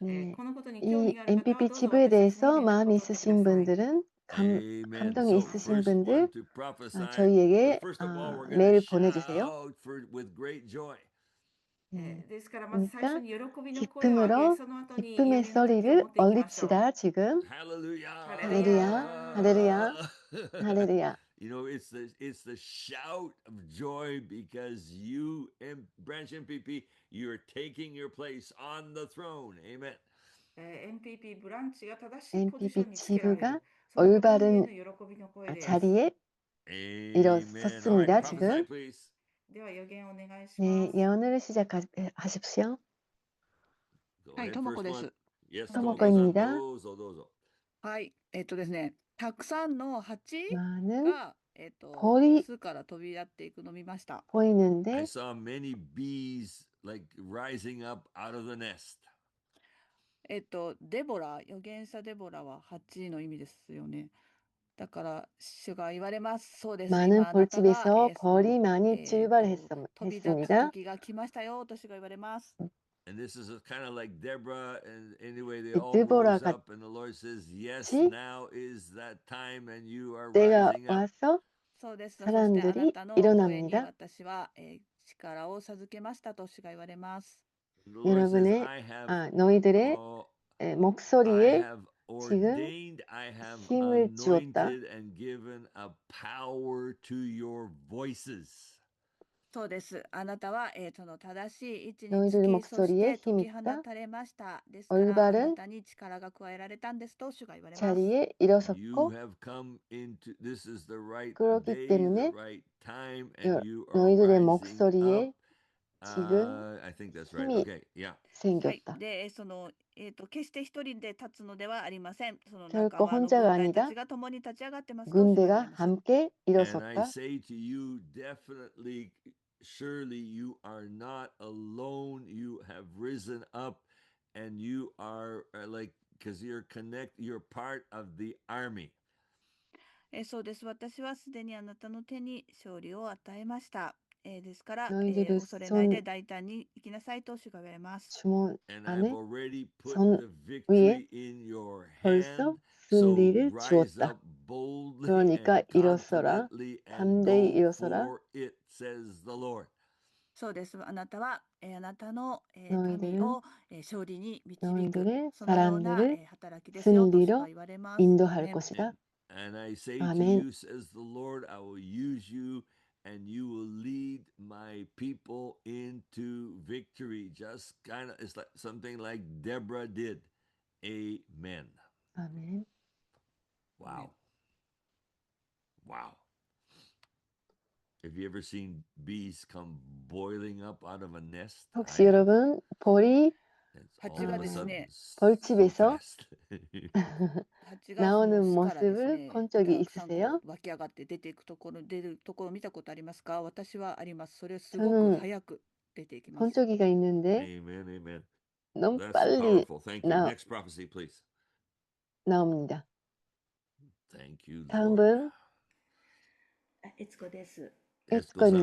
네, このことに興味 이 がある方は MPP どうぞ 지부에 私たちに 대해서 連絡 마음이 を取ってくだ 있으신 さい。 분들은 Amen. 감동이 So 있으신 first one 분들 to prophesy. 저희에게 First of all, we're going to 메일 보내주세요. shout with great joy. 네, ですからまず最初 그러니까 に喜びの声を上げ、 기쁨으로 その後に 기쁨의 予言の時を持 소리를 っていきましょう。 얼리치다 지금. Hallelujah. 할렐루야, 할렐루야, 할렐루야. You know, it's the shout of joy because you, Branch MPP, you're taking your place on the throne. Amen. MPP ブランチが正しいポジショ MPP ンにつけられる。 지부가 そのことの上 올바른 の喜びの声です。 자리에 Amen. All right, 일어섰습니다. prophesy, 지금. please. では予言をお願いしま 네, す。 예언을 시작하십시오. Go はい、 ahead, ともこ first で one. す。 Yes, とも Tomoko-san. ともこ입니다. どうぞどうぞ。はい、ですね、たくさんの蜂 많은 が、벌이 巣から飛び出っていくのを見ました。 I 보이는데 saw many bees like rising up out of the nest. デボラ、預言者デボラは蜂の意味ですよね。だから主が言われます。そうです。 많은 今あなたが、 벌집에서 その 벌이 많이 飛び立つ 출발했습니다. 時が来ましたよと主が言われます。 And this is kind of like Deborah. And anyway, they 이 all 드보라 rose up, and the Lord says, "Yes, 같이 now is that time, and you are 때가 rising up." 와서 そうです。そしてあ 사람들이 なたの声に 일어납니다. 私は、力を授けましたと主が言われます。 The Lord says, 여러분의 "I have, 너희들의 I 목소리에 have 지금 ordained, I have 힘을 주었다. anointed, and given a power to your voices." そうです。あなたは、その正しい位置に 너희들의 つき、そし 목소리에 て解 힘 き放 있다. たれました。ですから、あな 올바른 たに力が加えられたんですと主が言われます。 자리에 You 일어섰고 have come into, this is the right 그렇기 day, the 때문에 right time, and you are 너희들의 rising 목소리에 up. 지금 I think that's right. 힘이 Okay, yeah. はい。 생겼다. で、決して一人で立つのではありません。その 결코 仲間の 혼자가 軍隊た 아니라 ちが共に立ち上がってますと主が言わ 군대가 れました。 함께 And I 일어섰다. say to you, definitely, surely you are not alone. You have risen up, and you are like, because you're part of the army. そうです。私はすでにあなたの手に勝利を与えました。ですから、 너희들을 恐れない 손 で大胆に行きなさいと主が言われます。 주머니 And I've 안에 already put 손 the 위에 victory in your 벌써 hand. So 승리를 rise 주었다. up boldly 그러니까 and 일어서라, confidently and 담대히 go 일어서라. for it, says the Lord. そうです。あなたは、あなたの、民 너희들은 を、勝利に導く 너희들의 そのような、 사람들을 働きですよと主 승리로 が言われます。アー 인도할 メン。 것이다. And I say to 아멘. you, says the Lord, I will use you and you will lead my people into victory. Just kind of, it's like something like Deborah did. Amen. 아멘. Wow. Wow. Have you ever seen bees come boiling up out of a nest? 혹시 I have. 여러분 벌이 It's all 蜂 of が a です sudden ね、 so 벌집에서 fast. 蜂がその 나오는 巣からです 모습을 ね、 본 た 적이 くさんこ 있으세요? う湧き上がって出ていくところ、出るところを見たことありますか？私はあります。それすごく 저는 早く出ていきま 본 す。 적이가 있는데 Amen, amen. 너무 That's 빨리 powerful. Thank you. 나, Next prophecy, please. 나옵니다. Thank you, 다음 Lord. 분 エツコです。 Esko-san,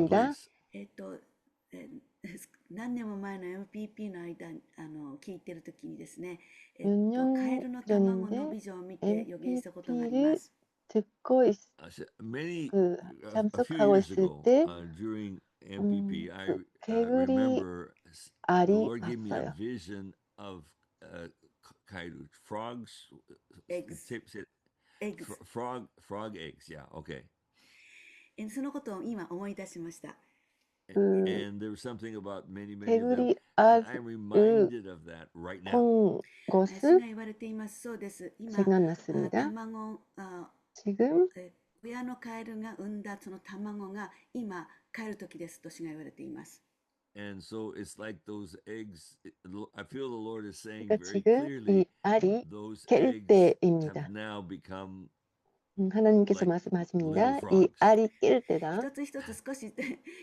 에스코입니다. please. 何年も前の MPP の間、聞いてるときにですね、カ 몇 エル 년 の卵の 전인데 ビジョンを見て予言したことがありま MPP를 す。 듣고 Many, 그 a few 참석하고 years 있을 ago, 때 during MPP, I 개구리 remember the 알이 Lord gave me a 왔어요. vision of kairu frogs. Eggs. Eggs. Frog eggs. Yeah. Okay. そのことを今思い出しました。 그 And there was something about many of them. 개구리 And I'm 알을 reminded of that right now. 본 主 것을 が言われています。そうです。今、 생각났습니다. 卵、지금 親のカエルが産んだその卵が今帰る時ですと主が言われています。 And so it's like those eggs. I feel the Lord is saying 그러니까 very 지금 clearly, 이 알이 those 깰 eggs 때입니다. have now become 하나님께서 like little 말씀하십니다. 이 frogs. 알이 깰 때다. 一つ一つ少し一つ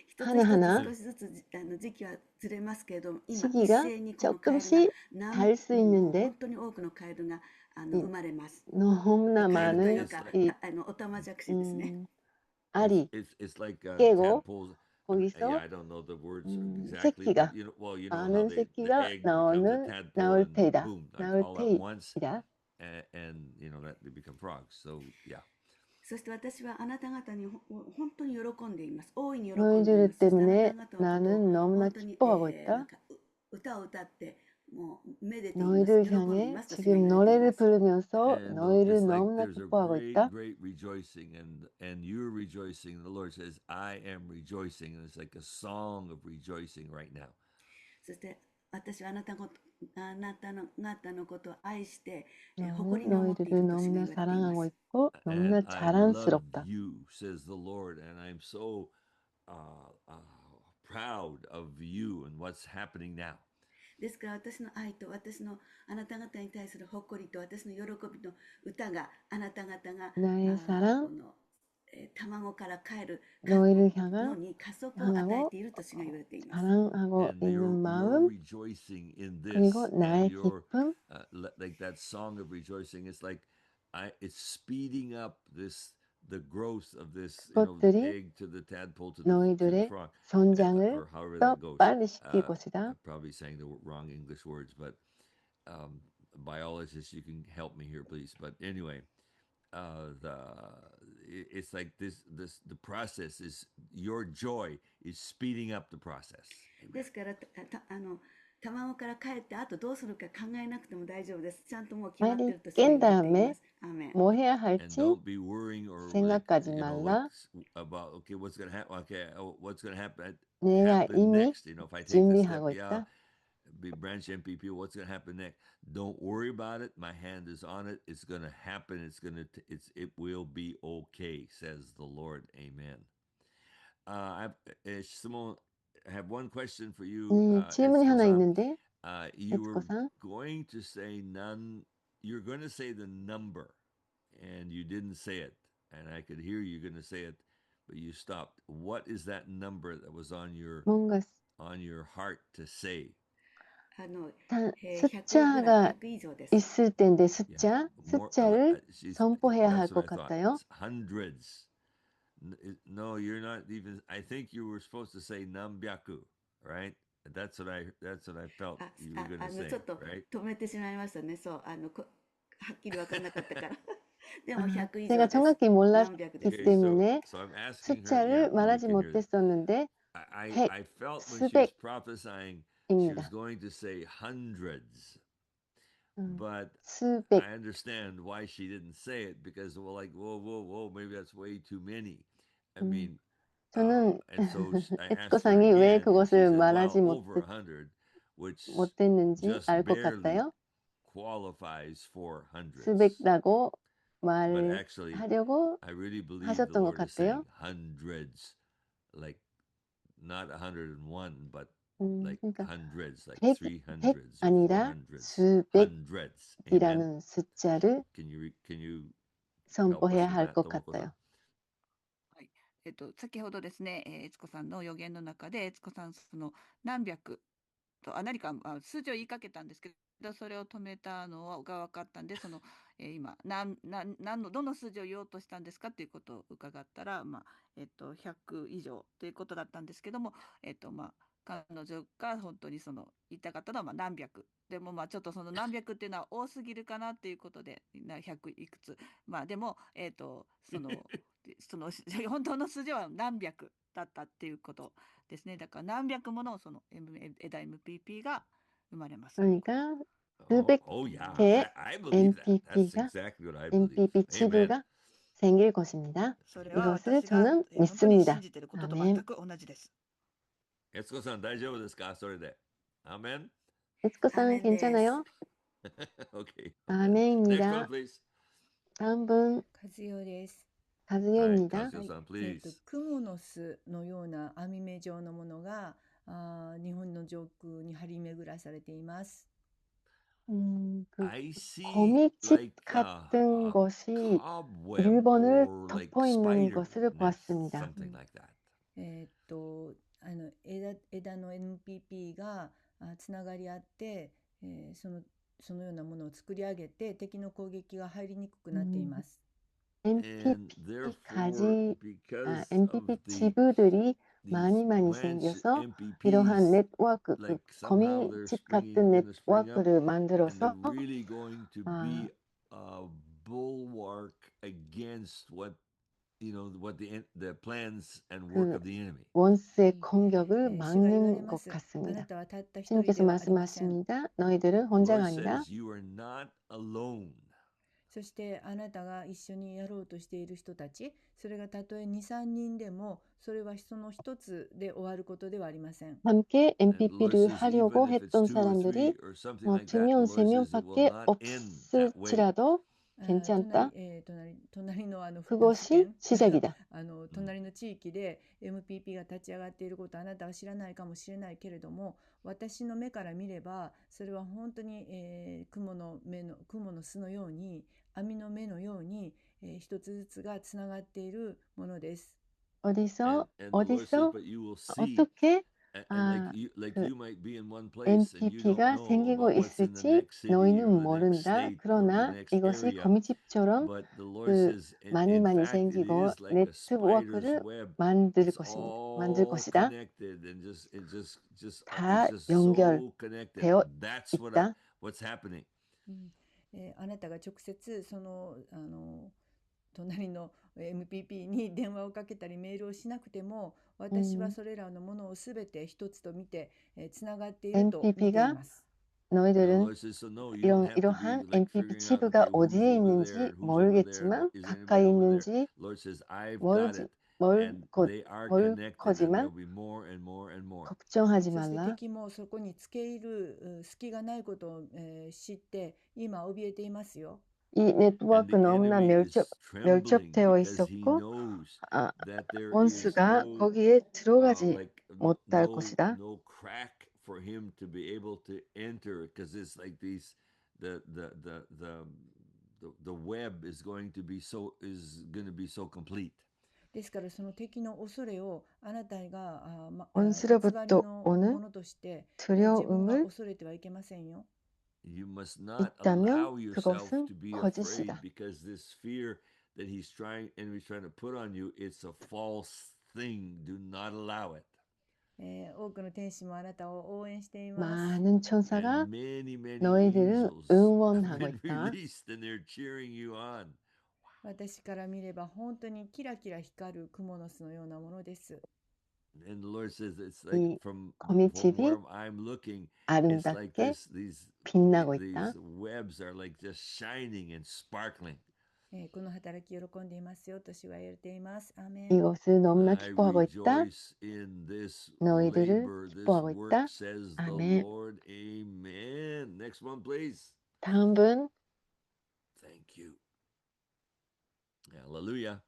一つ 하나하나 少しずつ時期はずれますけれども、今一 시기가 斉にこのカエルが 조금씩 も 달 수 う 있는데 本当に多くのカエルが生まれます。 너무나 カエルという 많은 か 이 オタマジャクシですね。 알이 It's like 깨고 tadpoles. 거기서 I don't know the words exactly, 새끼가 but you know how 많은 the 새끼가 egg becomes a tadpole 나올 and 테이다. boom, like 나올 all at once, 테이다. and that they become frogs. So yeah. そして私はあなた方に本当に喜んでいます。大いに喜んでい 너희들 ます。そしてあな 때문에 た方のことを 나는 너무나 本当に、 기뻐하고 な 있다. んか歌を歌ってもうめでています。 너희를 喜んでい 향해 ますと主が言 지금 われていま 노래를 す。 부르면서 And 너희를 it's like 너무나 there's a 기뻐하고 있다. great rejoicing, and you're rejoicing. The Lord says, "I am rejoicing," and it's like a song of rejoicing right now. そして私はあなた方のことを愛して、 나는 誇りに思っている 너희들을 と主が 너무나 言われていま 사랑하고 す。 있고 너무나 And I love 자랑스럽다. you, says the Lord, and I'm so proud of you and what's happening now. ですから私の愛と私のあなた方に対する誇りと私の喜びの歌があなた方が 나의 こ 사랑 の卵から帰る 너희를 の 향한 に加速を与え 향하고 ていると主が言われています。 자랑하고 And 있는 you're 마음 rejoicing in 그리고 this, and 나의 you're 기쁨 like that song of rejoicing. It's like it's speeding up the growth of this, 그것들이 egg to the tadpole to the 너희들의 frog, 성장을 or however 더 that goes. 빨리 시킬 것이다. I'm probably saying the wrong English words, but biologists, you can help me here, please. But anyway, it's like the process is, your joy is speeding up the process. ですから卵から帰ってあとどうするか考えなくても大丈夫です。ちゃんともう決まってい 빨리 ると主が言 깬 われていま 다음에 す。アーメン。 뭐 해야 And 할지 don't be worrying or 생각하지 like 말라. about okay, what's gonna happen? Okay, what's gonna happen 내가 이미 next? If I take this step, 준비하고 yeah, 있다. be branch MPP. What's gonna happen next? Don't worry about it. My hand is on it. It's gonna happen. It will be okay, says the Lord. Amen. Simone, I have one question for you. 질문이 하나 Esko-san. 있는데 You were 에스코상 going to say none. You're going to say the number, and you didn't say it. And I could hear you going to say it, but you stopped. What is that number that was on your 뭔가 heart to say? 숫자가 100以上です。 있을 때인데 Yeah, more. 숫자를 She's. 선포해야 할 That's what 것 I thought. 같아요. It's hundreds, No, you're not even. I think you were supposed to say Nambyaku, right? That's what I felt あ、you were going to ちょ say, っと right? 止めてしまいましたね。そう、はっきり分かんなかったから。でも 아, 100以 제가 上です。 정확히 何百で 몰랐기 す。 Okay, 때문에 so I'm asking her. Yeah, 숫자를 you 말하지 can hear that. 못했었는데 백, I felt when she was 수백입니다. prophesying, she was going to say hundreds, but 수백. I understand why she didn't say it because, well, like, whoa, maybe that's way too many. I 음, mean, 저는 and so I asked her 에스코상이 왜 again, and she 그것을 said, 말하지 well, over 100, which 못했는지 just 알 것 barely 같아요. qualifies for hundreds. 수백이라고 But actually, 말하려고 I really believe the 하셨던 것 Lord is saying 같아요. hundreds, like not 101, but like 그러니까 hundreds, like 백 300s or 아니라 400s, hundreds. Amen. 수백이라는 숫자를 Can you help us 선포해야 with 할 that, 것 Tomoko-san? 같아요. はい。先ほどですね、悦子さんの予言の中で、悦子さん、何百と、何か、数字を言いかけたんですけど、それを止めたのが分かったんで、今、どの数字を言おうとしたんですかということを伺ったら、100以上ということだったんですけども、彼女が本当に言いたかったのは何百。でもちょっとその何百っていうのは多すぎるかなということで、100いくつ。でも、本当の数字は何百だったっていうことですね。だから何百もの枝 MPP が生まれます。 그러니까 수백 Yeah, 개의 I believe that. That's MPP가 exactly what I believe. MPP Amen. 지부가 생길 것입니다. それは 이것을 私が 저는 本当に信 믿습니다. じていることと 아멘. 全く同じです。 悦子さん大丈夫ですかそれで。Amen. 에스코상 アメンです。 괜찮아요? Okay. Next one, 아멘입니다. please. 다음 분 和代です。 가즈요입니다. はい、和代さん、please. クモの巣のような網目状のものが日本の上空に張り巡らされています。그 I see 거미집 like 같은 것이 cobweb 일본을 or like 덮어 있는 spider 것을 nest, 보았습니다. something like that. 枝の NPP がつながり合って、そのようなものを作り上げて敵の攻撃が入りにくくなっています。 MPP 가지, MPP 지부들이 많이 생겨서 이러한 네트워크, 그 거미집 같은 네트워크를 만들어서 really going to be a bulwark against what the plans and work of the enemy. 원수의 공격을 막는 것 あ 같습니다. なたはたった一人 주님께서 ではありません。 말씀하십니다. 너희들은 혼자가 Lord 아니라 says you are not alone. そしてあなたが一緒にやろうとしている人たち、それがたとえ2、3人でも、それはその一つで終わることではありません。 함께 And the Lord MPP를 says 하려고 even if it's 했던 2 or 3 사람들이 or something like 두 that, the 명, Lord 세 says it will 명밖에 not end that way. 없을지라도 괜찮다. 隣の그것이 시작이다. 隣の地域で MPP が立ち上がっていることあなたは知らないかもしれないけれども、私の目から見ればそれは本当に、雲の巣のように、網の目のように、一つずつがつながっているものです。 어디서 And the Lord says, 어디서 but you will see, 어떻게 and like you might be in one place and you don't MPP가 know 생기고 about what's in the 있을지 next city 너희는 or the next 모른다. state or the 그러나 next 이것이 area. 거미집처럼 But the Lord 그 says, 많이 in fact, it 생기고 is like a spider's 네트워크를 web. 만들 It's 것이다. all connected and it's 다 just so connected. 연결되어 That's 있다. what's happening. あなたが直接隣の MPP に電話をかけたりメールをしなくても、私はそれらのものをすべて一つと見てつながっていると見ています。 너희들은 이러한 MPP 지부가 어디에 있는지 모르겠지만 가까이 있는지 멀거지만 걱정하지 そして 말라. 敵もそこにつけ入る隙がないことを知って今怯えていますよ。 이 네트워크 너무나 밀접되어 있었고 원수가 거기에 들어가지 못할 것이다. No crack for him to be able to enter because it's like these the web is going to be so complete. ですからその敵の恐れをあなたが偽り 원수로부터 のも 오는 のとして自分が 두려움을 恐れてはいけませんよ。 You must not 있다면 allow yourself 그것은 to be 거짓이다. afraid because this fear that enemy's trying to put on you, it's a false thing. Do not allow it. 多くの天使もあなたを応援しています。 많은 And 천사가 many 너희들을 angels have 응원하고 been 있다. released and they're cheering you on. 私から見れば本当にキラキラ光る蜘蛛の巣のようなものです。 And the Lord says it's 이 like from 거미집이 where I'm looking, it's like 아름답게 these 빛나고 있다. webs are like just shining and sparkling. この働き喜んでいますよと主は言っています。アーメン。 이것을 너무나 I 기뻐하고 있다. rejoice in this 너희들을 labor, this 기뻐하고 work, 있다. says the 아멘. Lord. Amen. Next one, please. 다음 분. Thank you. Hallelujah.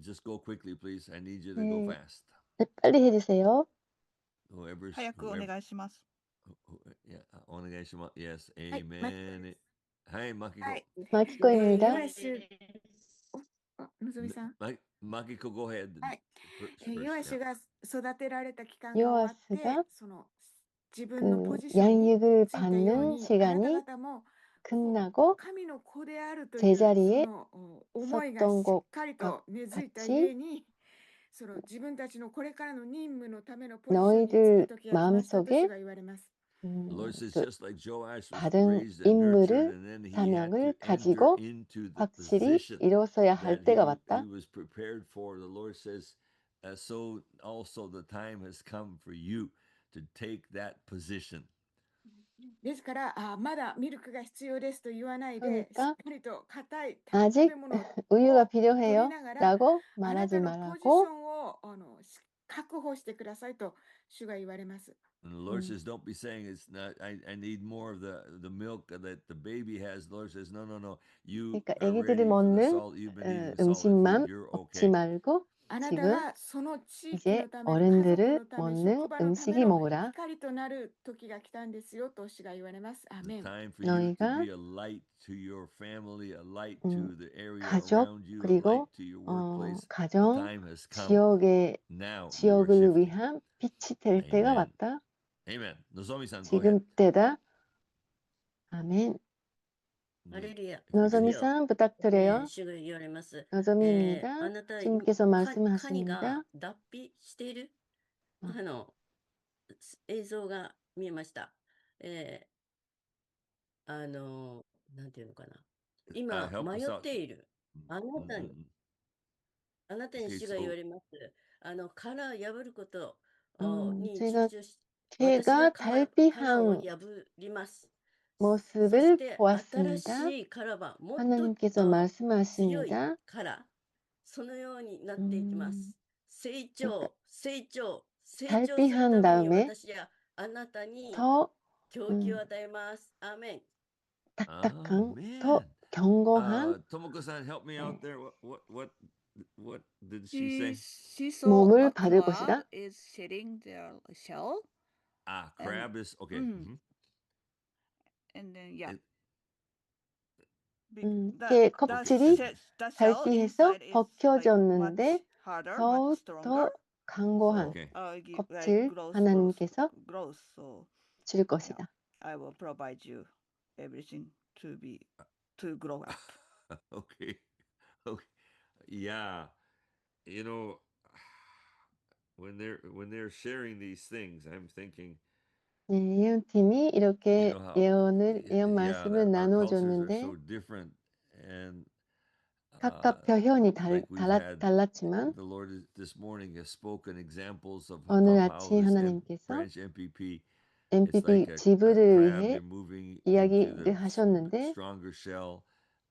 Just go quickly, please. I need you to go 네. fast. 네, 빨리 해주세요. Whoever's 早くお願いします。 yeah, お願いします. Yes, はい、amen. Hi, Makiko. はい。마키코입니다. ヨアシュ、のぞみさん。Makiko, go ahead. はい。 First, ヨア yeah. シュが育てられた期間が終わって 요아스가 その自分のポ 그 ジションに 양육을 ついたよう 받는 にあなた 시간이 方も 끝나고 神の子であるという 제자리에 その思いがし 섰던 っ 것 かりと根付いた 같이 ゆえにその自分たちのこれからの任務のためのポジションにつく 너희들 時が来ましたと 마음속에 主が言われます。 The Lord says, 그 just like Joash was 받은 raised and nurtured, 임무를 and then he had 사명을 to enter 가지고 into the 확실히 position 이루어서야 할 that 때가 he 왔다. was prepared for. The Lord says, so also the time has come for you to take that position. ですからまだミルクが必要ですと言わないでしっ 그러니까 かりと硬い食 아직 べ物を 우유가 取り 필요해요 ながら 라고 あな 말하지 たのポジショ 말라고 ンを確保してくださいと主が言われます。 And the Lord says, don't be saying it's not. I need more of the milk that the baby has. The Lord says, no. You 그러니까 are 애기들이 ready for the 먹는 salt. You've been eating solid food. 음식만 You're 먹지 okay. 말고 あなた 지금 はその地域 이제 のため、家族 어른들을 のため、 먹는 職場のため 음식이 の 먹으라. 光となる時が来たんですよと主が言われます。アー The メン。 time for you to 너희가 be a light to your family, a light 음, to the area 가족 around you, a light 그리고 to your workplace. The 가정 time has come. 지역의 Now you are 지역을 shifting. 위한 빛이 될 때가 Amen. 왔다. Amen. Nozomi-san, go ahead. 지금 때다. 아멘. ハレルヤ、 If you could. 主よ、 노조미상 부탁드려요. 主が言われます。 노조미입니다. あなた、 주님께서 カニ 말씀하십니다. が脱皮している映像が見えました。なんていうのかな。今、 help 迷 us っ out. ている。あなたに主が言われます。殻破ることに 제가 躊躇し、 개가 殻を 달피한 破ります。そ 모습을 して、新 보았습니다. しい殻はもっと 하나님께서 強い 말씀하십니다. 殻、そのようになっていきます。成 그러니까 長する 달피한 ために 다음에 私やあなたに 더 供給を与えます。アーメン。 딱딱한, Amen. 더 견고한 Tomoko-san, help me out there. What did she She, say? she saw 몸을 a 받을 crab 것이다. is shedding their shell. Crab is okay. And then, yeah. It- 개 껍질이 the 달피해서 inside is 벗겨졌는데 like much harder, much 더욱 stronger. 더 강고한 Okay. 껍질 하나님께서 grows. So 줄 것이다. I will provide you everything to grow up. Okay. Yeah. You know, when they're sharing these things, I'm thinking, 네, 예언팀이 이렇게 you know how 예언 yeah, 말씀을 our cultures are 나눠줬는데 so different, and 각각 표현이 like we've had 달랐지만 the Lord this morning has spoken examples of 오늘 how 아침 this 하나님께서 branch MPP it's MPP like a 지부를 crab. 위해 They're moving into 이야기를 the 하셨는데 stronger shell.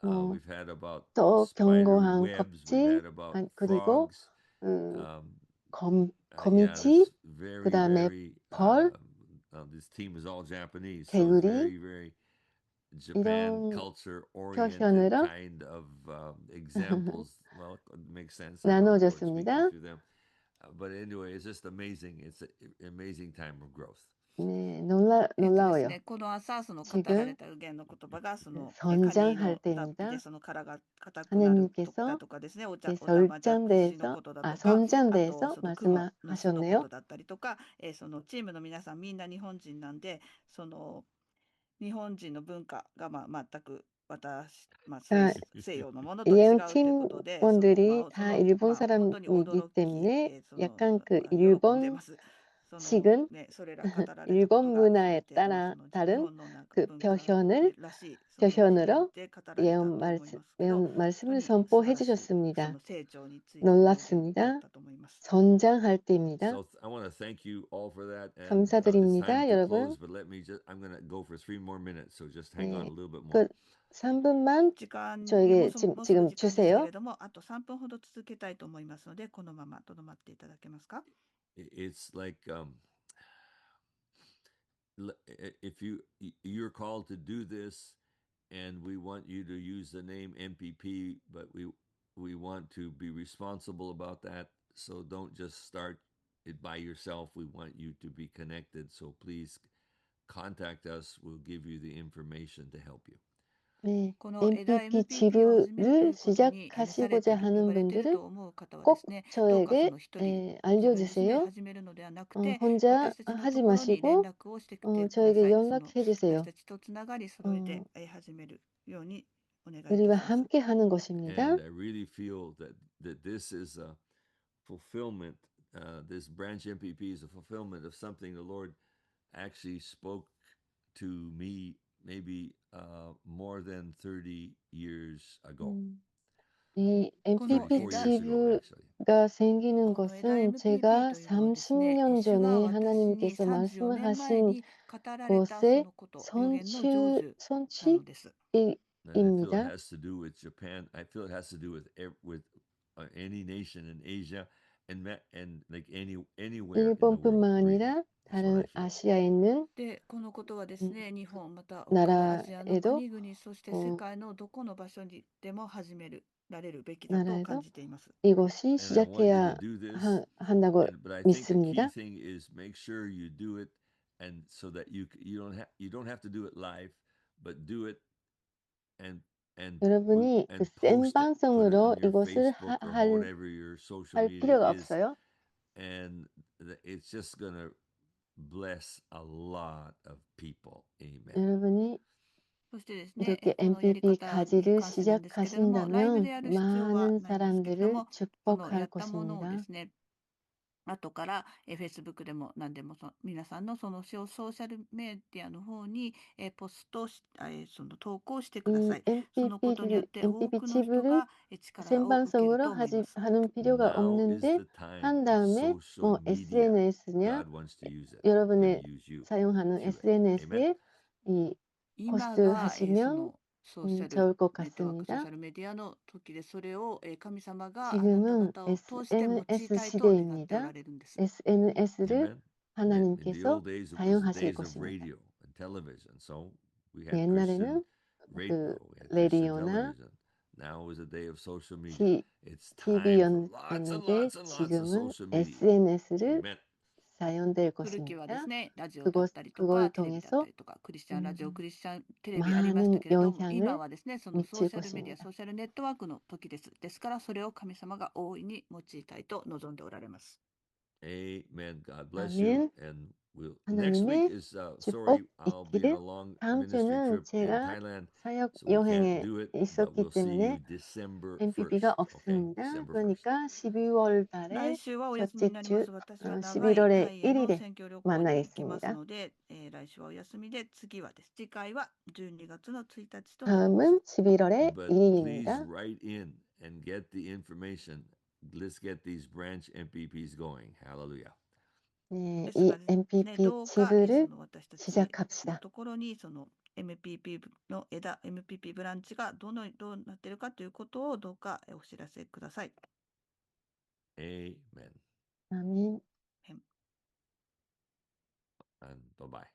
뭐 We've had about 또 spider 견고한 webs. We've 껍질 had about 그리고 frogs. Yeah, 거미치 it's very, 그다음에 very. 벌 This team is all Japanese, so it's 개구리 very, very Japan 이런 culture oriented 표현으로 kind of examples. Well, it makes sense. 나눠줬습니다. Through them. But anyway, it's just amazing. It's an amazing time of growth. 네, 놀라워요. この朝その語られた語源の言葉がそのカニ 성장할 の脱皮 때입니다. でその殻が硬くなるだとかですね、おたまじゃくしのことだとか、あと 선장대에서 その雲の巣のこ 말씀하셨네요. とだったりとか、そのチームの皆さんみんな日本人なんで、その日本人の文化が全く 아, 西洋のものと違 예영 うということで、その 팀원들이 そ 다 の 일본 本当に 사람이기 驚き、 때문에 その 약간 그 喜んで 일본식은 ます。そのね、それら語られたこと 일본 が 문화에 全て따라 その日 다른 本の그 文化 표현을 らしいその表 표현으로 現で語られたと 예언 思い 말, ますけど、 예언 本当 말씀을 に素晴 선포해 らしいそ 주셨습니다. の成長についての予言だ 놀랍습니다. ったと思います。 성장할 때입니다. So I want to thank you all for that. And it's 감사드립니다, time to 여러분. close, but I'm going to go for 3 more minutes. So just hang on 네, a little bit more. 그 3분만 時間にも 저에게 もうすぐ 지금 時間ですけ 주세요. れども、あと3分ほど続けたいと思いますので、このままとどまっていただけますか。 It's like if you're called to do this, and we want you to use the name MPP, but we want to be responsible about that. So don't just start it by yourself. We want you to be connected. So please contact us. We'll give you the information to help you. 네, この枝MPP MPP を始めるとい 지부를 うことに召されて 시작하시고자 いる呼 하는 ばれている 분들은 と思う方はで 꼭 すね、どうかそ 저에게 の一人自分自身で 알려주세요. 始めるのではなくて、 혼자 私たちの 하지 ところに連 마시고 絡をしてきてくだ 저에게 さい。その 연락해 私 주세요. たちとつながり、それで始めるようにお願いいたし 우리와 ます。 함께 하는 것입니다. And I really feel that this is a fulfillment. This branch MPP is a fulfillment of something the Lord actually spoke to me maybe more than 30 years ago. 이 34 MPP years ago, actually. 지부가 생기는 この枝 것은 MPP 제가 というのはですね、 30년 主が 전에 私に 하나님께서 34年前 말씀하신 に語られたそ 곳의 のこと、予言の成就なのです。 And I feel it 선취입니다. has to do with Japan. I feel it has to do with any nation in Asia and like anywhere in the world. 일본뿐만 Really, 아니라 that's what I 다른 feel. 아시아에 있는 で、このことはですね、日本、また他のアジアの 나라에도 国々、そして世界のどこの場所にでも始められるべきだと感 나라에도 じています。 이곳이 And I want you to 시작해야 do this. 한다고 But I think the key 믿습니다. thing is make sure you do it, and so that you don't have to do it live, but do it and 여러분이 그 post it. Put it 생방송으로 on your 이것을 Facebook or 할 whatever your social media 필요가 is, 없어요. and it's just gonna bless a lot of people. Amen. 여러분이 そしてですね、 이렇게 このやり MPP 方に 가지를 関してなんですけれども、ライブで 시작하신다면 やる必要は 많은 ないんですけれど 사람들을 も、このや 축복할 ったものをで 것입니다. すね、後からFacebook でも何でも皆さんのそのソーシャルメディアの方にポストしその投稿してくださ 이 い。そのことによって多 MPP くの人 지부를 が力を受ける 생방송으로 と思います。 하는 필요가 Now is 없는데 the time 한 of 다음에 social 뭐 media. SNS냐 God wants to use it. He's 여러분의 gonna use you 사용하는 through it. Amen. SNS에 이 今 포스트 がそ 하시면 のソーシャル 좋을 것 ネットワーク、ソー 같습니다. シャルメディアの時で、それを神様があなた 지금은 方を通して用い SNS たいと願ってお 시대입니다. られるんです。 SNS를 Amen. In the 하나님께서 old days, it was the 사용하실 days of 것입니다. radio and television. So we had Christian 옛날에는 radio, 그 we had Christian 라디오나 television. Now is a day of social media. It's time for lots and TV였는데 lots and lots of 지금은 social media. SNS를 Amen. 사용될 古きはです 것입니다. ね、ラジオだったりと 그걸 か、テレビだった 통해서 りとか、クリスチャンラジオ、クリスチャンテレビ 많은 ありましたけれども、 영향을 今はですね、そのソー 미칠 シャルメディア、 것입니다. ソーシャルネットワークの時です。ですから、それを神様が大いに用いたいと望んでおられます。 Amen. God bless you. 아멘. And next week 하나님의 is 축복 sorry, I'll be in a 있기를. long 다음 ministry 주는 trip in 제가 Thailand, 사역 so we can't 여행에 do it. But 있었기 we'll see you 때문에 December 1st. MPP가 Okay, 없습니다. December 1st. 그러니까 12월 来 달에 週はお休み 첫째 になりま 주 す。私は長い 11월의 タイへの 1일에 選挙旅行に行きます 만나겠습니다. ので、来週はお休みで、次はです。次回は12月の1日となります。 다음은 11월의 But please1일입니다. write in and get the information. Let's get these branch MPPs going. Hallelujah. 네, です 이 がですね、 MPP どうかそ 지부를 の私たちの 시작합시다. ところにその MPP の枝、MPP ブランチがどうなっているかということをどうかお知らせください。 Amen. 아멘. And bye-bye.